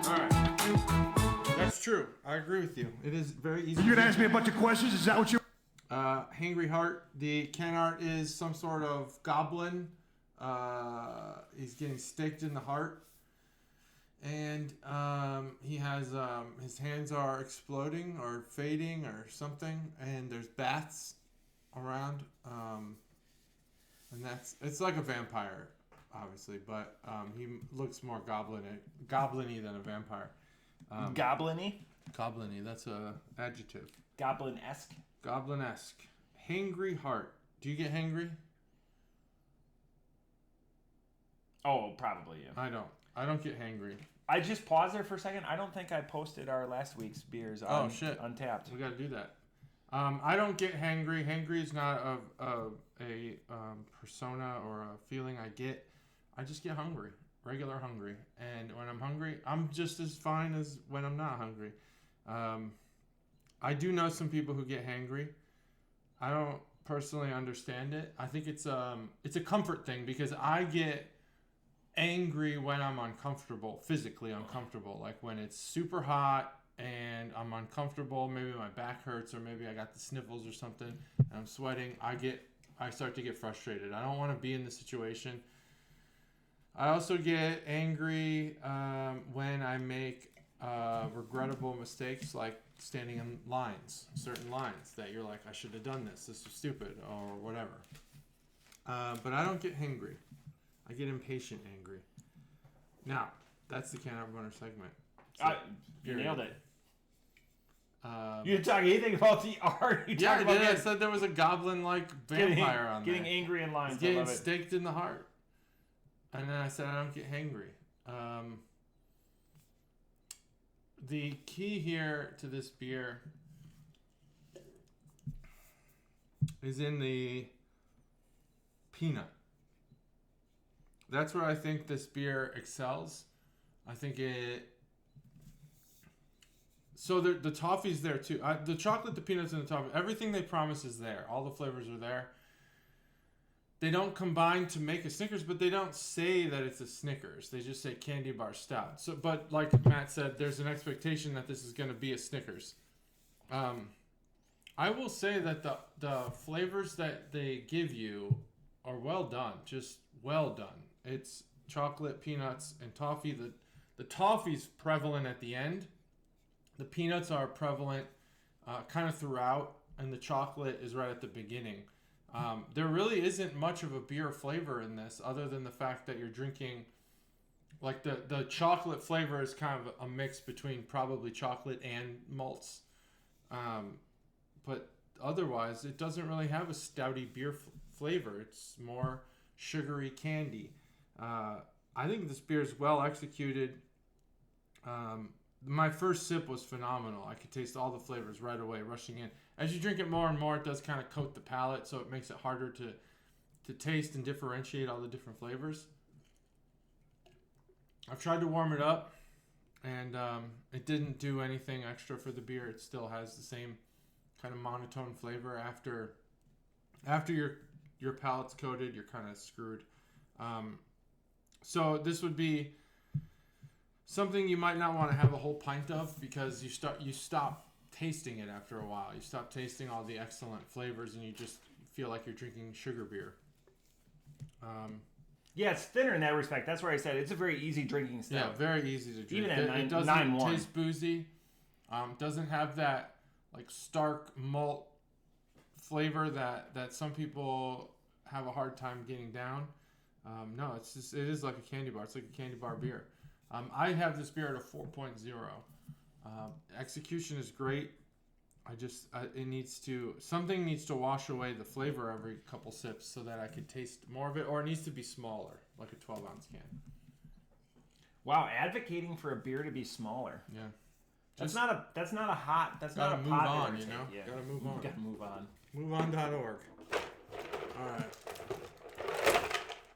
All right, that's true. I agree with you. It is very easy. You're gonna ask me a bunch of questions. Is that what you? Hangry Heart. The can art is some sort of goblin. He's getting staked in the heart. And he has his hands are exploding or fading or something, and there's bats around, and it's like a vampire, obviously, but he looks more goblin-y than a vampire. Goblin-y? Goblin-y, that's a adjective. Goblin-esque? Goblin-esque. Hangry Heart. Do you get hangry? Oh, probably, yeah. I don't get hangry. I just paused there for a second. I don't think I posted our last week's beers on Untapped. We got to do that. I don't get hangry. Hangry is not a persona or a feeling I get. I just get hungry, regular hungry. And when I'm hungry, I'm just as fine as when I'm not hungry. I do know some people who get hangry. I don't personally understand it. I think it's a comfort thing because I get angry when I'm uncomfortable, physically uncomfortable, like when it's super hot and I'm uncomfortable, maybe my back hurts or maybe I got the sniffles or something and I'm sweating, I start to get frustrated. I don't want to be in the situation. I also get angry when I make regrettable mistakes, like standing in certain lines that you're like, I should have done this is stupid or whatever. But I don't get hangry. I get impatient angry. Now, that's the Can Out Boner segment. You nailed it. You didn't talk anything about the art. I said there was a goblin-like vampire on there. Getting angry in lines. He's getting staked in the heart. And then I said I don't get hangry. The key here to this beer is in the peanut. That's where I think this beer excels. I think it... So the toffee's there too. The chocolate, the peanuts, and the toffee, everything they promise is there. All the flavors are there. they don't combine to make a Snickers, but they don't say that it's a Snickers. They just say candy bar stout. So, but like Matt said, there's an expectation that this is going to be a Snickers. I will say that the flavors that they give you are well done, just well done. It's chocolate, peanuts, and toffee. The toffee's prevalent at the end. The peanuts are prevalent kind of throughout, and the chocolate is right at the beginning. There really isn't much of a beer flavor in this, other than the fact that you're drinking, like the chocolate flavor is kind of a mix between probably chocolate and malts. But otherwise, it doesn't really have a stouty beer flavor. It's more sugary candy. I think this beer is well executed. My first sip was phenomenal. I could taste all the flavors right away, rushing in. As you drink it more and more, it does kind of coat the palate, so it makes it harder to taste and differentiate all the different flavors. I've tried to warm it up, and it didn't do anything extra for the beer. It still has the same kind of monotone flavor. After your palate's coated, you're kind of screwed. So this would be something you might not want to have a whole pint of, because you stop tasting it after a while. You stop tasting all the excellent flavors, and you just feel like you're drinking sugar beer. Yeah, it's thinner in that respect. That's where I said it's a very easy drinking stout. Yeah, very easy to drink. Even at it doesn't 9.1. taste boozy. Doesn't have that like stark malt flavor that some people have a hard time getting down. No, it is like a candy bar. It's like a candy bar beer. I have this beer at a 4.0. Execution is great. Something needs to wash away the flavor every couple sips so that I can taste more of it, or it needs to be smaller, like a 12-ounce can. Wow, advocating for a beer to be smaller. Yeah. That's not a hot. That's not a move popular on, take. you know. Yeah. Gotta move on. Gotta move on. MoveOn.org. All right.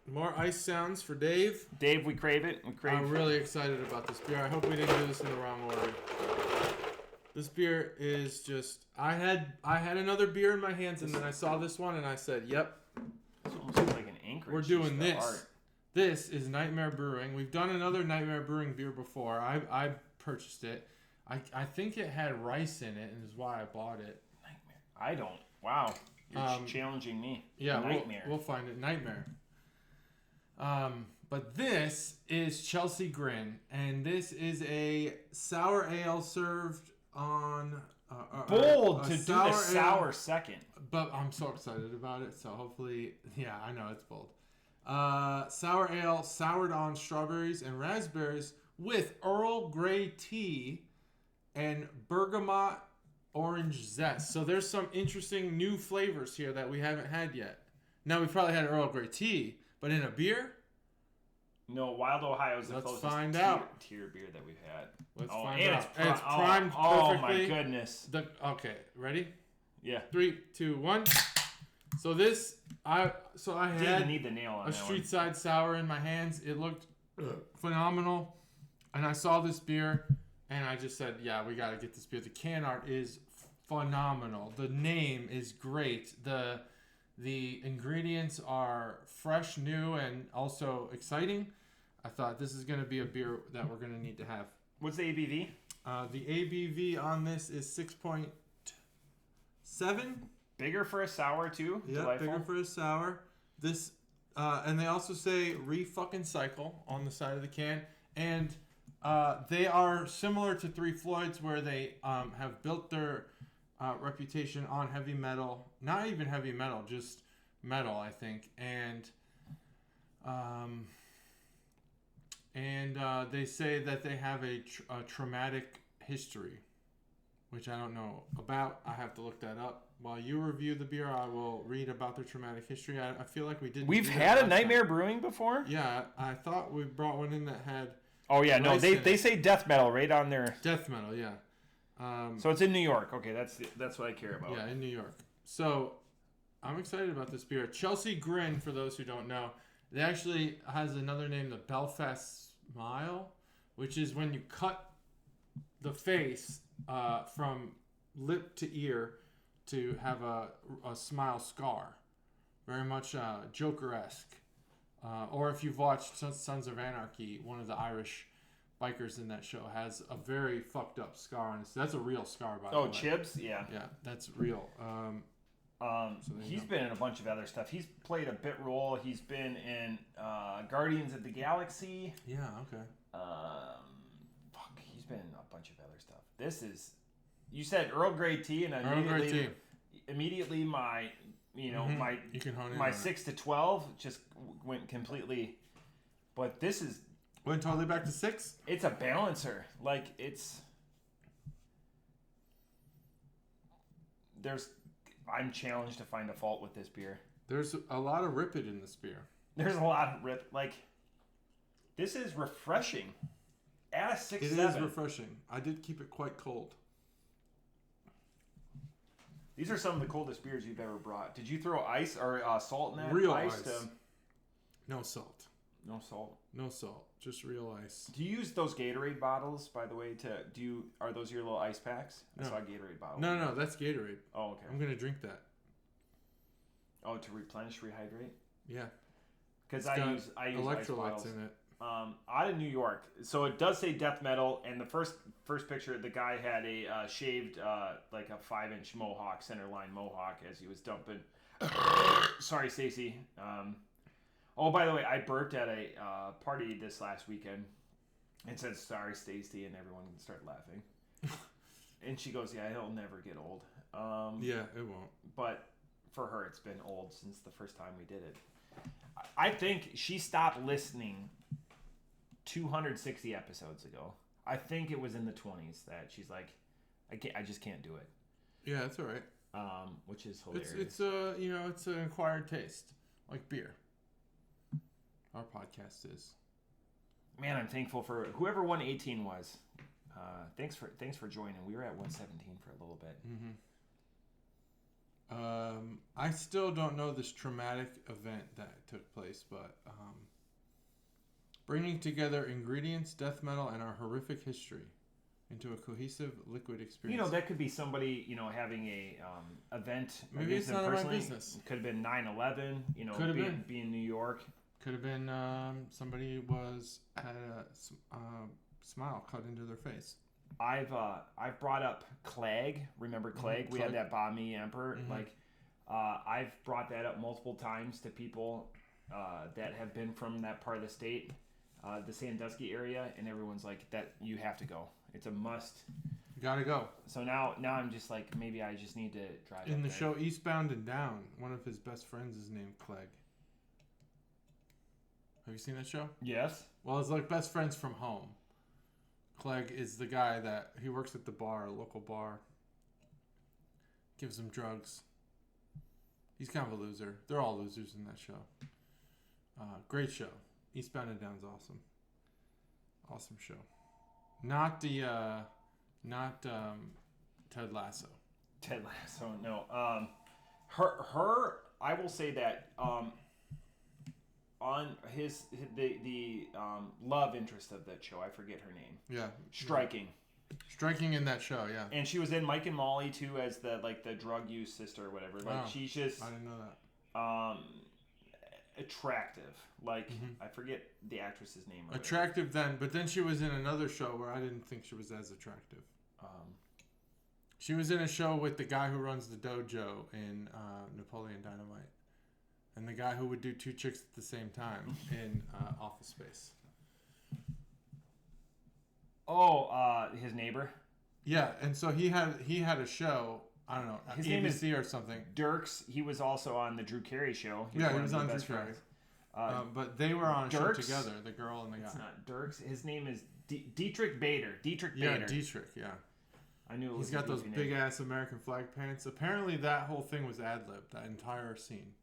More ice sounds for Dave. Dave, we crave it. I'm really excited about this beer. I hope we didn't do this in the wrong order. This beer is just... I had another beer in my hands, and then I saw this one, and I said, yep. It's almost like an Anchorage. We're doing piece of this. art. This is Nightmare Brewing. We've done another Nightmare Brewing beer before. I purchased it. I think it had rice in it, and is why I bought it. Nightmare. I don't. Wow. You're challenging me. Yeah, Nightmare. We'll find it. Nightmare. But this is Chelsea Grin, and this is a sour ale served on... Bold to do the ale, sour second. But I'm so excited about it, so hopefully... Yeah, I know, it's bold. Sour ale soured on strawberries and raspberries with Earl Grey tea and bergamot orange zest. So there's some interesting new flavors here that we haven't had yet. Now, we've probably had Earl Grey tea, but in a beer? No, Wild Ohio is the closest find tier, out. tier beer that we've had. Let's Oh, find and out. it's And it's primed perfectly. Oh my goodness. Okay, ready? Yeah. 3, 2, 1. So this, I Didn't had need the nail on a that street side sour in my hands. It looked phenomenal, and I saw this beer, and I just said, yeah, we got to get this beer. The can art is phenomenal. The name is great. The ingredients are fresh, new, and also exciting. I thought this is going to be a beer that we're going to need to have. What's the ABV? The ABV on this is 6.7. Bigger for a sour too. Yeah, Delightful. bigger for a sour. This, and they also say re-fucking-cycle on the side of the can. And they are similar to Three Floyds, where they have built their reputation on heavy metal. Not even heavy metal, just metal, I think. And they say that they have a traumatic history, which I don't know about. I have to look that up. While you review the beer, I will read about their traumatic history. I feel like we didn't. We've do had that a last Nightmare time. Brewing before? Yeah, I thought we brought one in that had Oh yeah, no, rice they in it. say death metal right on there. Death metal, yeah. So it's in New York. Okay, that's what I care about. Yeah, in New York. So I'm excited about this beer. Chelsea Grin, for those who don't know, it actually has another name, the Belfast Smile, which is when you cut the face from lip to ear to have a smile scar, very much Joker-esque. Or if you've watched Sons of Anarchy, one of the Irish bikers in that show has a very fucked up scar on his. That's a real scar, by the way. Oh, Chibs? Yeah. Yeah, that's real. He's been in a bunch of other stuff. He's played a bit role. He's been in Guardians of the Galaxy. Yeah, okay. He's been in a bunch of other stuff. This is, you said Earl Grey tea, and Earl Grey tea. Immediately my, you can hone in my 6 to 12 just went completely. But this is went totally back to 6. It's a balancer. Like I'm challenged to find a fault with this beer. There's a lot of ripid in this beer. There's a lot of rip. Like, this is refreshing. At a 6-7. It is refreshing. I did keep it quite cold. These are some of the coldest beers you've ever brought. Did you throw ice or salt in that? Real ice. No salt. No salt. No salt. Just real ice. Do you use those Gatorade bottles, by the way? Are those your little ice packs? No. I saw a Gatorade bottle. No, that's Gatorade. Oh, okay. I'm gonna drink that. Oh, to replenish, rehydrate. Yeah. Because I use electrolytes in it. Out of New York, so it does say death metal, and the first picture, the guy had a shaved like a 5-inch mohawk, centerline mohawk, as he was dumping. Sorry, Stacy. Oh, by the way, I burped at a party this last weekend and said, "Sorry, Stacy," and everyone started laughing. And she goes, "Yeah, he'll never get old." Yeah, it won't. But for her, it's been old since the first time we did it. I think she stopped listening 260 episodes ago. I think it was in the 20s that she's like, I just can't do it. Yeah, that's all right. Which is hilarious. It's an acquired taste, like beer. Our podcast is. Man, I'm thankful for whoever 118 was. Thanks for joining. We were at 117 for a little bit. Mm-hmm. I still don't know this traumatic event that took place, but bringing together ingredients, death metal, and our horrific history into a cohesive liquid experience. That could be somebody, having a event. Maybe it's not my business. Could have been 9/11. Could have been being New York. Could have been somebody had a smile cut into their face. I've brought up Clegg. Remember Clegg? We had that Bami Emperor. Mm-hmm. I've brought that up multiple times to people that have been from that part of the state, the Sandusky area, and everyone's like, "That you have to go. It's a must." You gotta go. So now I'm just like, maybe I just need to drive. In the show Eastbound and Down, one of his best friends is named Clegg. Have you seen that show? Yes. Well, it's like Best Friends from Home. Clegg is the guy that he works at the bar, a local bar. Gives him drugs. He's kind of a loser. They're all losers in that show. Great show. Eastbound and Down's awesome. Awesome show. Not Ted Lasso. Ted Lasso, no. Her. I will say that on the love interest of that show, I forget her name. Yeah. Striking in that show, yeah. And she was in Mike and Molly too as the drug use sister or whatever. Like she's just I didn't know that. Attractive. Like I forget the actress's name. Attractive then, but then she was in another show where I didn't think she was as attractive. She was in a show with the guy who runs the dojo in Napoleon Dynamite. And the guy who would do 2 chicks at the same time in Office Space. Oh, his neighbor. Yeah, and so he had a show. I don't know, his ABC name is or something. Dirks. He was also on the Drew Carey show. He was on Drew Carey. But they were on a show together. The girl and the guy. It's not Dirks. His name is Dietrich Bader. Yeah, Dietrich. Yeah. I knew it was. He's got those big ass American flag pants. Apparently, that whole thing was ad-libbed. That entire scene.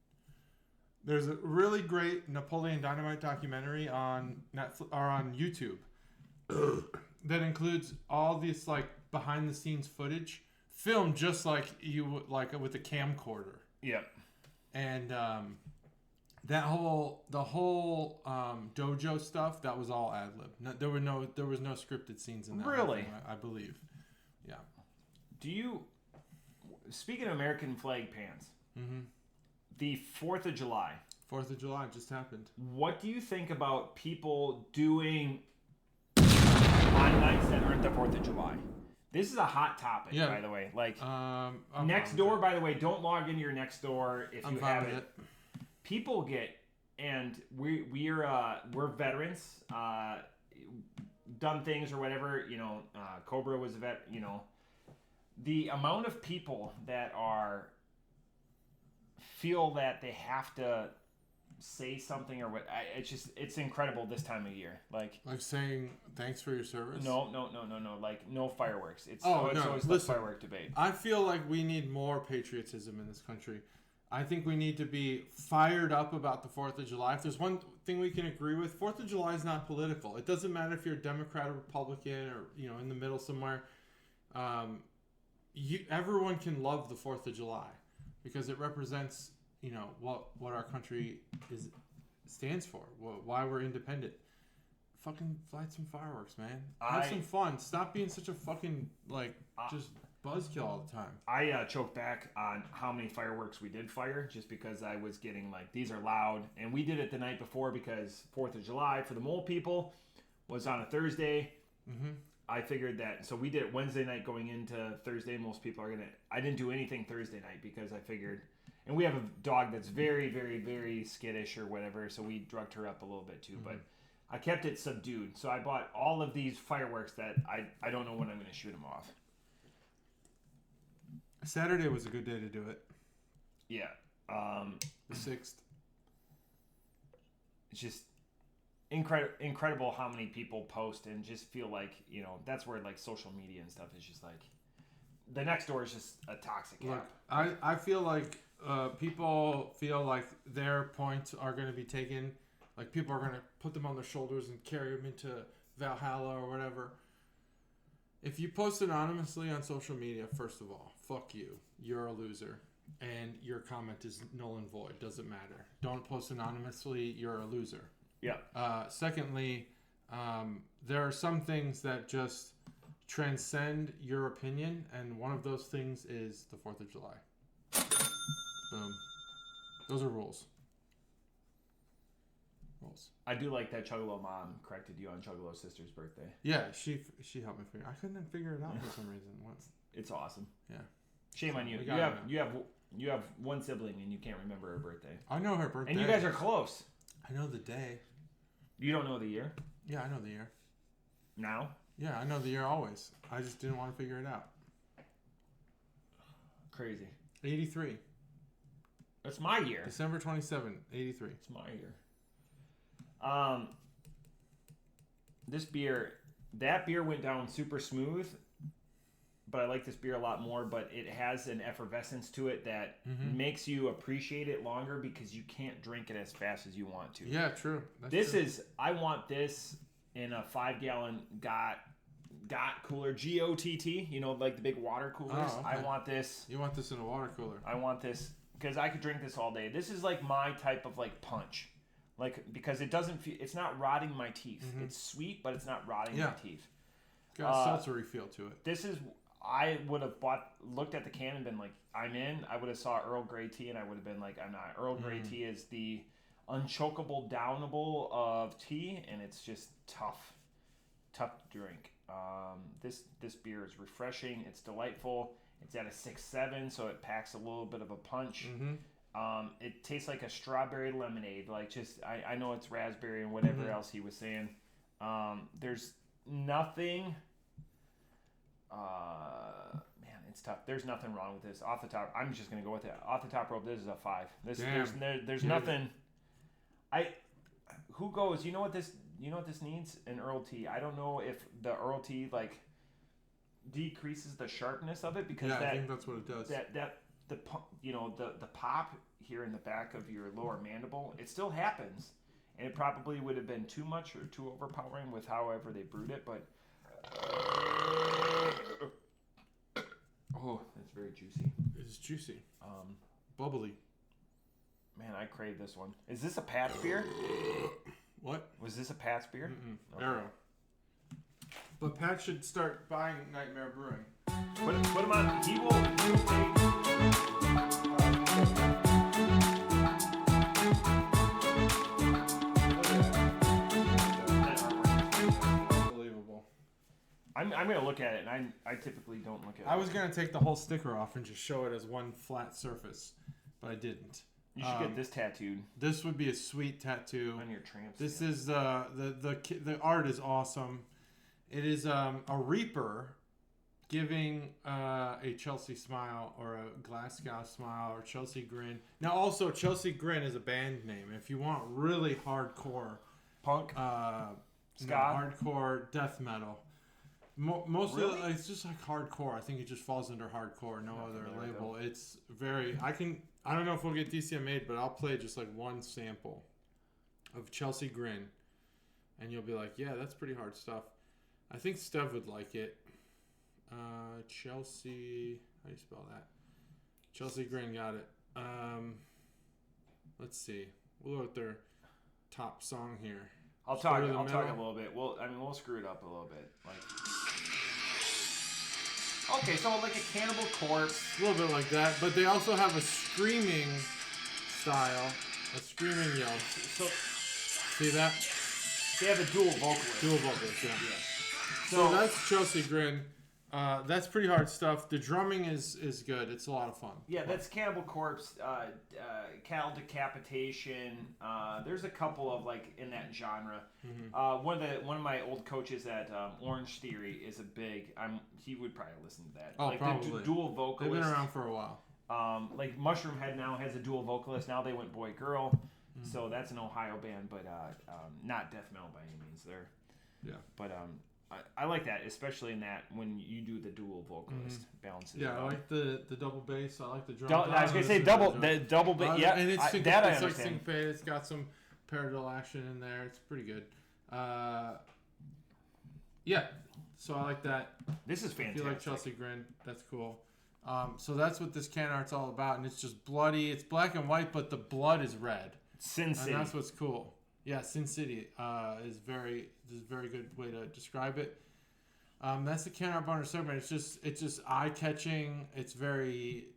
There's a really great Napoleon Dynamite documentary on Netflix or on YouTube that includes all this behind the scenes footage filmed just like you would with a camcorder. Yep. And the whole dojo stuff, that was all ad lib. There was no scripted scenes in that. Really? Thing, I believe. Yeah. Speaking of American flag pants, the 4th of July. 4th of July just happened. What do you think about people doing on nights that aren't the 4th of July? This is a hot topic, by the way. Like, next door, by the way, don't log into your next door if you have it. People get, and we're veterans, done things or whatever. You know, Cobra was a vet. You know, the amount of people that feel that they have to say something or what, it's incredible this time of year. Like saying thanks for your service. No. Like no fireworks. It's always the firework debate. I feel like we need more patriotism in this country. I think we need to be fired up about the 4th of July. If there's one thing we can agree with, 4th of July is not political. It doesn't matter if you're a Democrat or Republican or, you know, in the middle somewhere. Everyone can love the 4th of July because it represents, you know, what our country stands for, why we're independent. Fucking light some fireworks, man. Have some fun. Stop being such a fucking just buzzkill all the time. I choked back on how many fireworks we did fire just because I was getting like, these are loud, and we did it the night before because 4th of July for the mole people was on a Thursday. Mm-hmm. I figured that, so we did it Wednesday night going into Thursday. Most people are I didn't do anything Thursday night because I figured. And we have a dog that's very, very, very skittish or whatever, so we drugged her up a little bit too. Mm-hmm. But I kept it subdued. So I bought all of these fireworks that I don't know when I'm going to shoot them off. Saturday was a good day to do it. Yeah. The 6th. It's just incredible how many people post and just feel like, you know, that's where like social media and stuff is just like, the next door is just a toxic app. Look, I feel like people feel like their points are going to be taken. Like people are going to put them on their shoulders and carry them into Valhalla or whatever. If you post anonymously on social media, first of all, fuck you. You're a loser. And your comment is null and void. Doesn't matter. Don't post anonymously. You're a loser. Yeah. Secondly, there are some things that just transcend your opinion, and one of those things is the 4th of July. Boom. Those are rules. I do like that Chuggalo mom corrected you on Chuggalo's sister's birthday. Yeah, she helped me figure. I couldn't figure it out for some reason. It's awesome. Yeah. Shame on you. You have one sibling and you can't remember her birthday. I know her birthday. And you guys are close. I know the day. You don't know the year? Yeah, I know the year. Now? Yeah, I know the year always. I just didn't want to figure it out. Crazy. 83. That's my year. December 27, 83. It's my year. That beer went down super smooth, but I like this beer a lot more, but it has an effervescence to it that makes you appreciate it longer because you can't drink it as fast as you want to. Yeah, true. I want this in a 5-gallon got cooler, GOTT, you know, like the big water coolers. Oh, okay. I want this. You want this in a water cooler. I want this because I could drink this all day. This is like my type of like punch. Like, because it doesn't feel, it's not rotting my teeth. Mm-hmm. It's sweet, but it's not rotting my teeth. It's got a seltzery feel to it. This is, I would have looked at the can and been like, I'm in. I would have saw Earl Grey tea and I would have been like, I'm not. Earl Grey tea is the unchokable downable of tea, and it's just tough to drink. This beer is refreshing. It's delightful. It's at a 6.7, so it packs a little bit of a punch. Mm-hmm. It tastes like a strawberry lemonade. Like just, I know it's raspberry and whatever else he was saying. There's nothing. Man, it's tough. There's nothing wrong with this. Off the top, I'm just gonna go with it. Off the top rope, this is a 5. There's nothing. Who goes? You know what this needs? An Earl tea. I don't know if the Earl tea like decreases the sharpness of it because I think that's what it does. The pop here in the back of your lower mandible, it still happens, and it probably would have been too much or too overpowering with however they brewed it, but it's very juicy. It's juicy. Bubbly. Man, I crave this one. Is this a Pat's beer? What? Was this a Pat's beer? Okay. Arrow. But Pat should start buying Nightmare Brewing. Put him on. He will. I'm gonna look at it, and I typically don't look at it. I was gonna take the whole sticker off and just show it as one flat surface, but I didn't. You should get this tattooed This would be a sweet tattoo. on your tramp. This is the art is awesome. It is a Reaper giving a Chelsea smile or a Glasgow smile or Chelsea Grin. Now also Chelsea Grin is a band name. If you want really hardcore punk, ska, hardcore death metal. Mostly it's just like hardcore. I think it just falls under hardcore. No other label. It's very. I don't know if we'll get DCM made, but I'll play just like one sample of Chelsea Grin, and you'll be like, yeah, that's pretty hard stuff. I think Stev would like it. Chelsea, how do you spell that? Chelsea Grin, got it. Let's see. We'll go with their top song here. I'll talk a little bit. We'll screw it up a little bit. Okay, so like a Cannibal Corpse. A little bit like that, but they also have a screaming style, a screaming yell. So see that? They have a dual vocalist. Yeah. So that's Chelsea Grin. That's pretty hard stuff. The drumming is good. It's a lot of fun. Yeah, that's Cannibal Corpse, Cattle Decapitation. There's a couple of in that genre. Mm-hmm. One of my old coaches at Orange Theory is a big. He would probably listen to that. Oh, probably. The dual vocalist. They've been around for a while. Mushroom Head now has a dual vocalist. Now they went boy girl. Mm-hmm. So that's an Ohio band, but not death metal by any means. Yeah. But I like that, especially in that when you do the dual vocalist balances. Yeah, it out. I like the double bass. I like the drum. I was gonna say double bass. Yeah, and it's I like understand. syncopated. It's got some parallel action in there. It's pretty good. Yeah, so I like that. This is fantastic. If you like Chelsea Grin, that's cool. So that's what this can art's all about, and it's just bloody. It's black and white, but the blood is red. Sin City. And that's what's cool. Yeah, Sin City is a very good way to describe it. That's the can art Bonner segment. It's just eye catching. It's very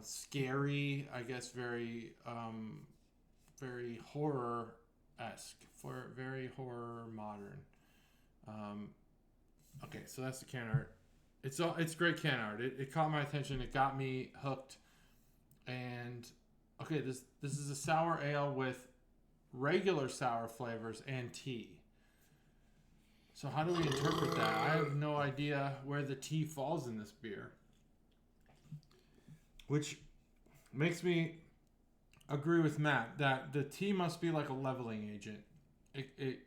scary. I guess very horror esque, for very horror modern. Okay, so that's the can art. It's great can art. It caught my attention. It got me hooked. And okay, this is a sour ale with regular sour flavors and tea. So how do we interpret that? I have no idea where the tea falls in this beer, which makes me agree with Matt that the tea must be like a leveling agent. It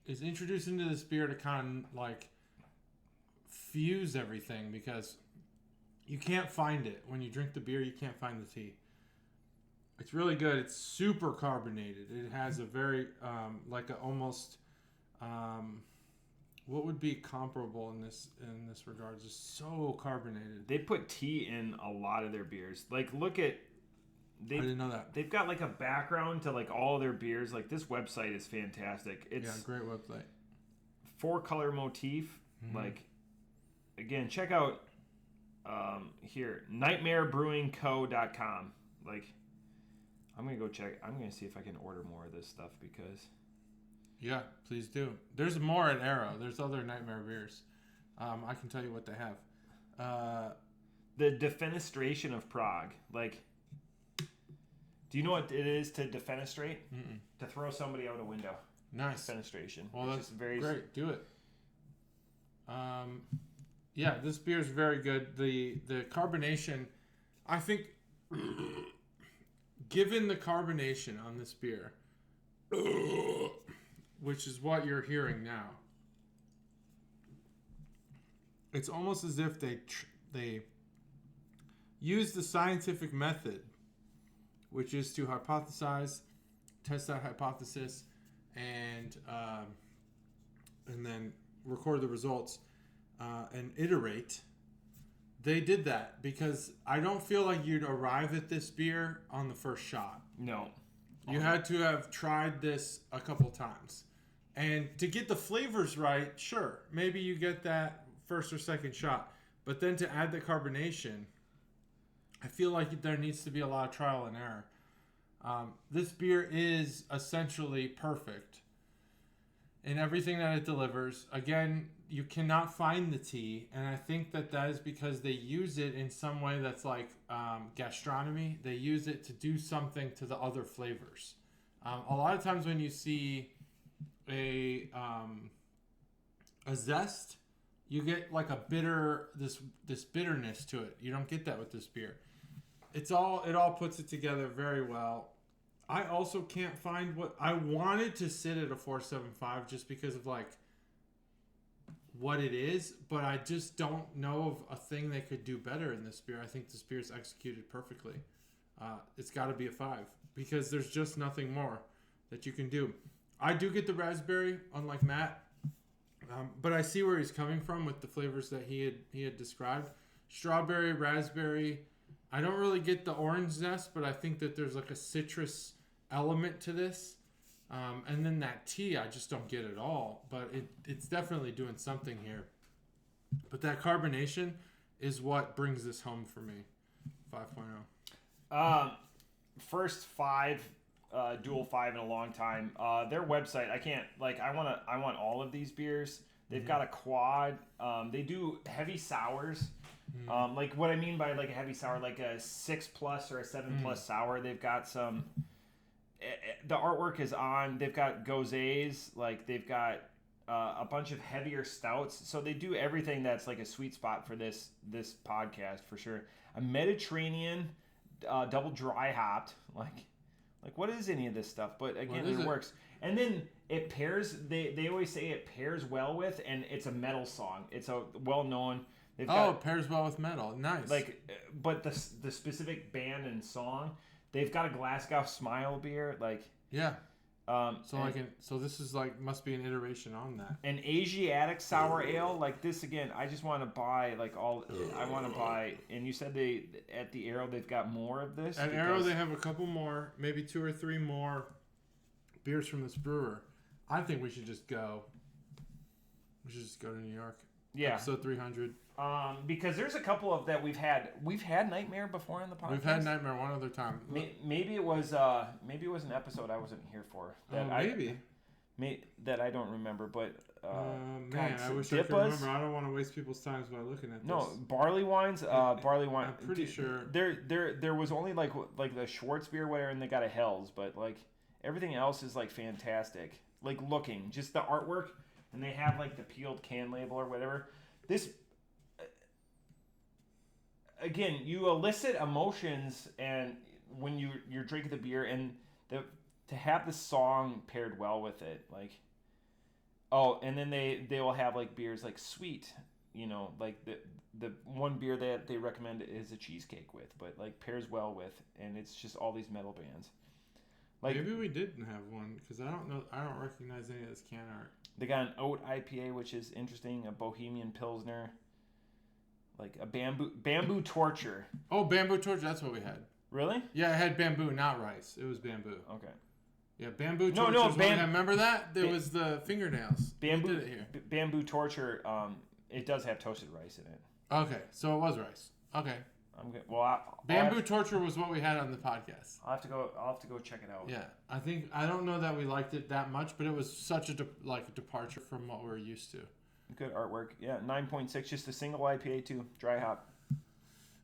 is introduced into this beer to kind of like fuse everything, because you can't find it when you drink the beer. You can't find the tea. It's really good. It's super carbonated. It has a very almost what would be comparable in this regard? Just so carbonated. They put tea in a lot of their beers. Like, look at. I didn't know that. They've got like a background to like all their beers. Like, this website is fantastic. It's great website. 4-color motif. Mm-hmm. Like, again, check out here, nightmarebrewingco.com. Like, I'm going to go check. I'm going to see if I can order more of this stuff, because... Yeah, please do. There's more at Arrow. There's other Nightmare beers. I can tell you what they have. The defenestration of Prague. Like, do you know what it is to defenestrate? Mm-mm. To throw somebody out a window. Nice. Defenestration. Well, that's very great. Do it. Yeah, this beer is very good. The carbonation, I think, given the carbonation on this beer, which is what you're hearing now, it's almost as if they use the scientific method, which is to hypothesize, test that hypothesis, and then record the results and iterate. They did that because I don't feel like you'd arrive at this beer on the first shot. No. You had to have tried this a couple times. And to get the flavors right, sure, maybe you get that first or second shot. But then to add the carbonation, I feel like there needs to be a lot of trial and error. This beer is essentially perfect. in everything that it delivers. Again, you cannot find the tea, and I think that is because they use it in some way that's like gastronomy. They use it to do something to the other flavors. A lot of times when you see a zest, you get like a bitter this bitterness to it. You don't get that with this beer. It all puts it together very well. I also can't find what I wanted to sit at a 4.75 just because of like what it is, but I just don't know of a thing they could do better in this beer. I think this beer is executed perfectly. It's got to be a 5 because there's just nothing more that you can do. I do get the raspberry, unlike Matt, but I see where he's coming from with the flavors that he had described. Strawberry, raspberry. I don't really get the orange zest, but I think that there's like a citrus element to this. And then that tea, I just don't get at all. But it's definitely doing something here. But that carbonation is what brings this home for me. 5.0. First 5, dual 5 in a long time. Their website, I want all of these beers. They've got a quad. They do heavy sours. Like what I mean by like a heavy sour, like a 6+ or a 7+ sour. They've got some. The artwork is on. They've got gosés. Like they've got a bunch of heavier stouts. So they do everything that's like a sweet spot for this podcast for sure. A Mediterranean double dry hopped. Like what is any of this stuff? But again, it works. And then it pairs. They always say it pairs well with, and it's a metal song. It's a well known. It pairs well with metal. Nice. Like, but the specific band and song, they've got a Glasgow Smile beer. Like, yeah. So this is like must be an iteration on that. An Asiatic sour ale like this again. I just want to buy like all. I want to buy. And you said at the Arrow they've got more of this. At Arrow they have a couple more, maybe 2 or 3 more beers from this brewer. I think we should just go. We should just go to New York. Yeah. Episode 300. Because there's a couple of that we've had Nightmare before on the podcast. We've had Nightmare one other time. Maybe it was an episode I wasn't here for. That that I don't remember. But man, I wish I could remember. I don't want to waste people's time by looking at this. No, barley wines. Barley wine. I'm pretty sure there was only like the Schwartz beer whatever, and they got a Hell's, but like everything else is like fantastic. Like looking, just the artwork, and they have like the peeled can label or whatever. This. Again, you elicit emotions, and when you're drinking the beer, and to have the song paired well with it, like, and then they will have like beers like Sweet, like the one beer that they recommend is a cheesecake with, but like pairs well with, and it's just all these metal bands. Like maybe we didn't have one because I don't recognize any of this can art. They got an oat IPA, which is interesting, a Bohemian Pilsner. Like a bamboo torture. Oh, bamboo torture. That's what we had. Really? Yeah, it had bamboo, not rice. It was bamboo. Okay. Yeah, bamboo torture. Remember that? There was the fingernails. Bamboo. We did it here. Bamboo torture. It does have toasted rice in it. Okay, so it was rice. Okay. I'm good. Well, bamboo torture was what we had on the podcast. I'll have to go check it out. Yeah, I don't know that we liked it that much, but it was such a departure from what we're used to. Good artwork. Yeah, 9.6, just a single IPA too, dry hop.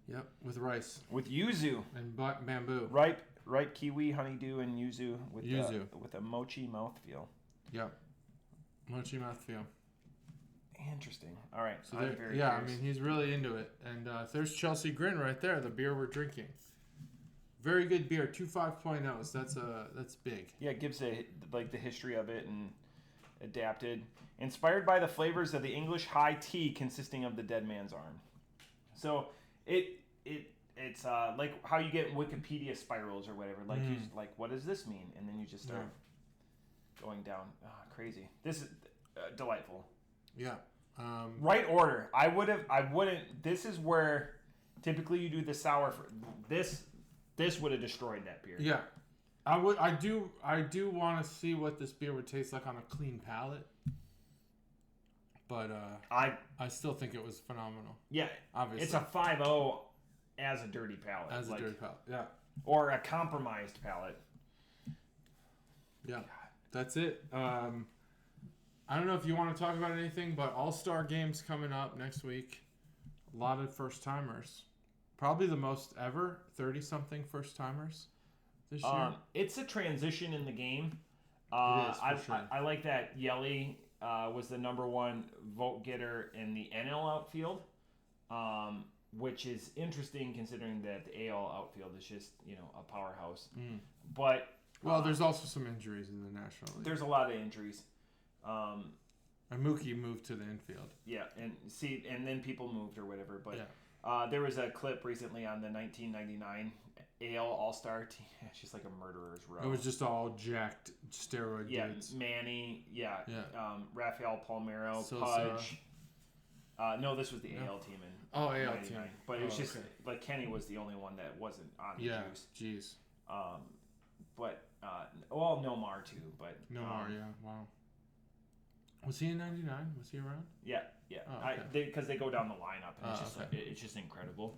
Yep, with rice. With yuzu. And bamboo. Ripe kiwi, honeydew, and yuzu with a mochi mouthfeel. Yep. Mochi mouthfeel. Interesting. All right. So I mean, he's really into it. And there's Chelsea Grin right there, the beer we're drinking. Very good beer, 2 5.0s. That's big. Yeah, it gives the history of it and adapted. Inspired by the flavors of the English high tea consisting of the dead man's arm. So it's like how you get Wikipedia spirals or whatever. Like you just, like, what does this mean? And then you just start going down. Oh, crazy. This is delightful. Yeah. Right order. I wouldn't. This is where typically you do the sour. For this would have destroyed that beer. Yeah. I do want to see what this beer would taste like on a clean palate. But I still think it was phenomenal. Yeah, obviously. It's a 5.0 as a dirty palate. As a dirty palate, yeah. Or a compromised palate. Yeah, that's it. I don't know if you want to talk about anything, but All-Star games coming up next week. A lot of first-timers. Probably the most ever, 30-something first-timers this year. It's a transition in the game. It is, for sure. I like that Yelly was the number one vote getter in the NL outfield, which is interesting considering that the AL outfield is just, a powerhouse. But there's also some injuries in the National League. There's a lot of injuries. And Mookie moved to the infield. Yeah, and then people moved or whatever. But yeah. There was a clip recently on the 1999 AL All-Star team. It's just like a murderer's row. It was just all jacked steroid dudes. Manny, Rafael Palmeiro, Sosa. Pudge. No, this was the AL team in AL 99. team. But it was just like Kenny was the only one that wasn't on the juice. Jeez. But Nomar too. But Nomar, wow. Was he in 99? Was he around? Yeah. Oh, okay. Because they go down the lineup and it's just incredible.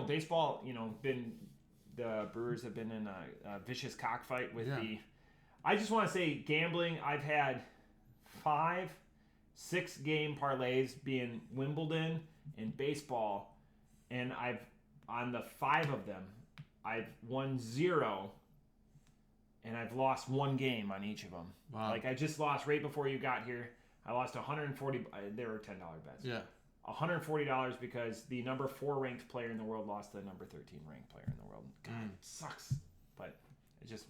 Baseball. The Brewers have been in a vicious cockfight with the. I just want to say gambling. I've had 5 6-game parlays being Wimbledon and baseball, and on the 5 of them, I've won 0. And I've lost 1 game on each of them. Wow. Like I just lost right before you got here. I lost $140. They were $10 bets. Yeah. $140 because the number 4 ranked player in the world lost the number 13 ranked player in the world. God, it sucks. But it's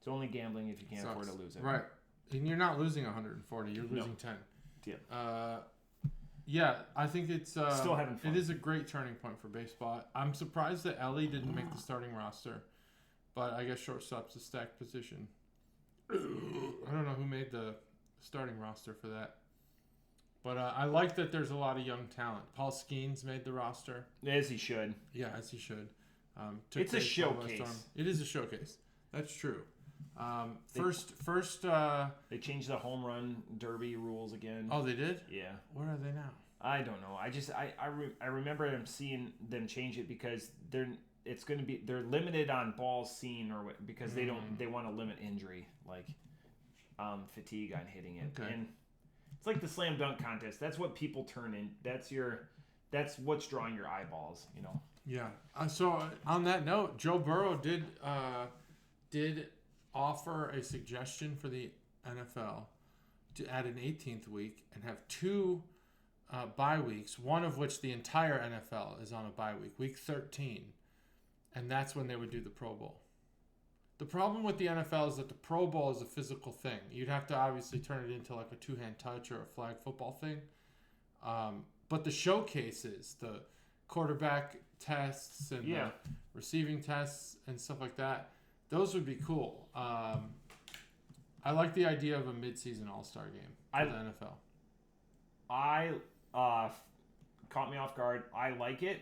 only gambling if you can't afford to lose it. Right. And you're not losing 140. You're losing 10. Yeah. I think it's still having fun. It is a great turning point for baseball. I'm surprised that Ellie didn't make the starting roster. But I guess shortstop's a stacked position. I don't know who made the starting roster for that. But I like that there's a lot of young talent. Paul Skeens made the roster. As he should. Yeah, as he should. It's a showcase. It is a showcase. That's true. They changed the home run derby rules again. Oh, they did? Yeah. Where are they now? I don't know. I remember seeing them change it because they're limited on balls seen because they want to limit injury, like fatigue on hitting it. Okay. And it's like the slam dunk contest. That's what people turn in. That's what's drawing your eyeballs, Yeah. So on that note, Joe Burrow did offer a suggestion for the NFL to add an 18th week and have 2 bye weeks, one of which the entire NFL is on a bye week, week 13. And that's when they would do the Pro Bowl. The problem with the NFL is that the Pro Bowl is a physical thing. You'd have to obviously turn it into like a 2-hand touch or a flag football thing. But the showcases, the quarterback tests and the receiving tests and stuff like that, those would be cool. I like the idea of a mid-season All-Star game for the NFL. Caught me off guard. I like it.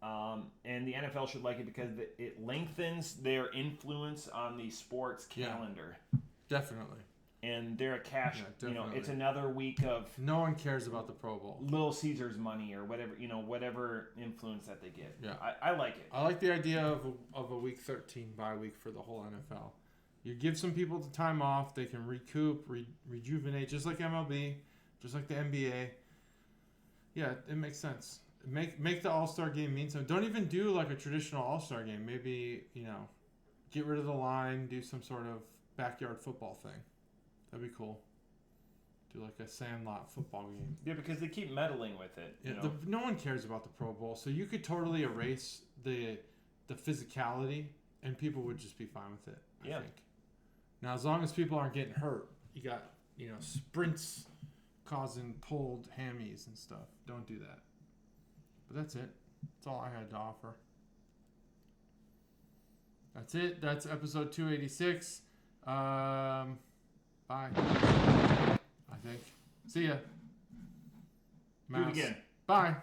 And the NFL should like it because it lengthens their influence on the sports calendar. Definitely. And they're a cash. It's another week of. No one cares about the Pro Bowl. Little Caesars money or whatever, whatever influence that they get. Yeah, I like it. I like the idea of a week 13 bye week for the whole NFL. You give some people the time off; they can recoup, rejuvenate, just like MLB, just like the NBA. Yeah, it makes sense. Make the All-Star game mean something. Don't even do like a traditional All-Star game. Maybe, get rid of the line, do some sort of backyard football thing. That'd be cool. Do like a sandlot football game. Yeah, because they keep meddling with it. No one cares about the Pro Bowl, so you could totally erase the physicality, and people would just be fine with it. I think. Now, as long as people aren't getting hurt, you got sprints causing pulled hammies and stuff. Don't do that. But that's it. That's all I had to offer. That's it. That's episode 286. Bye. I think. See ya. Do it again. Bye.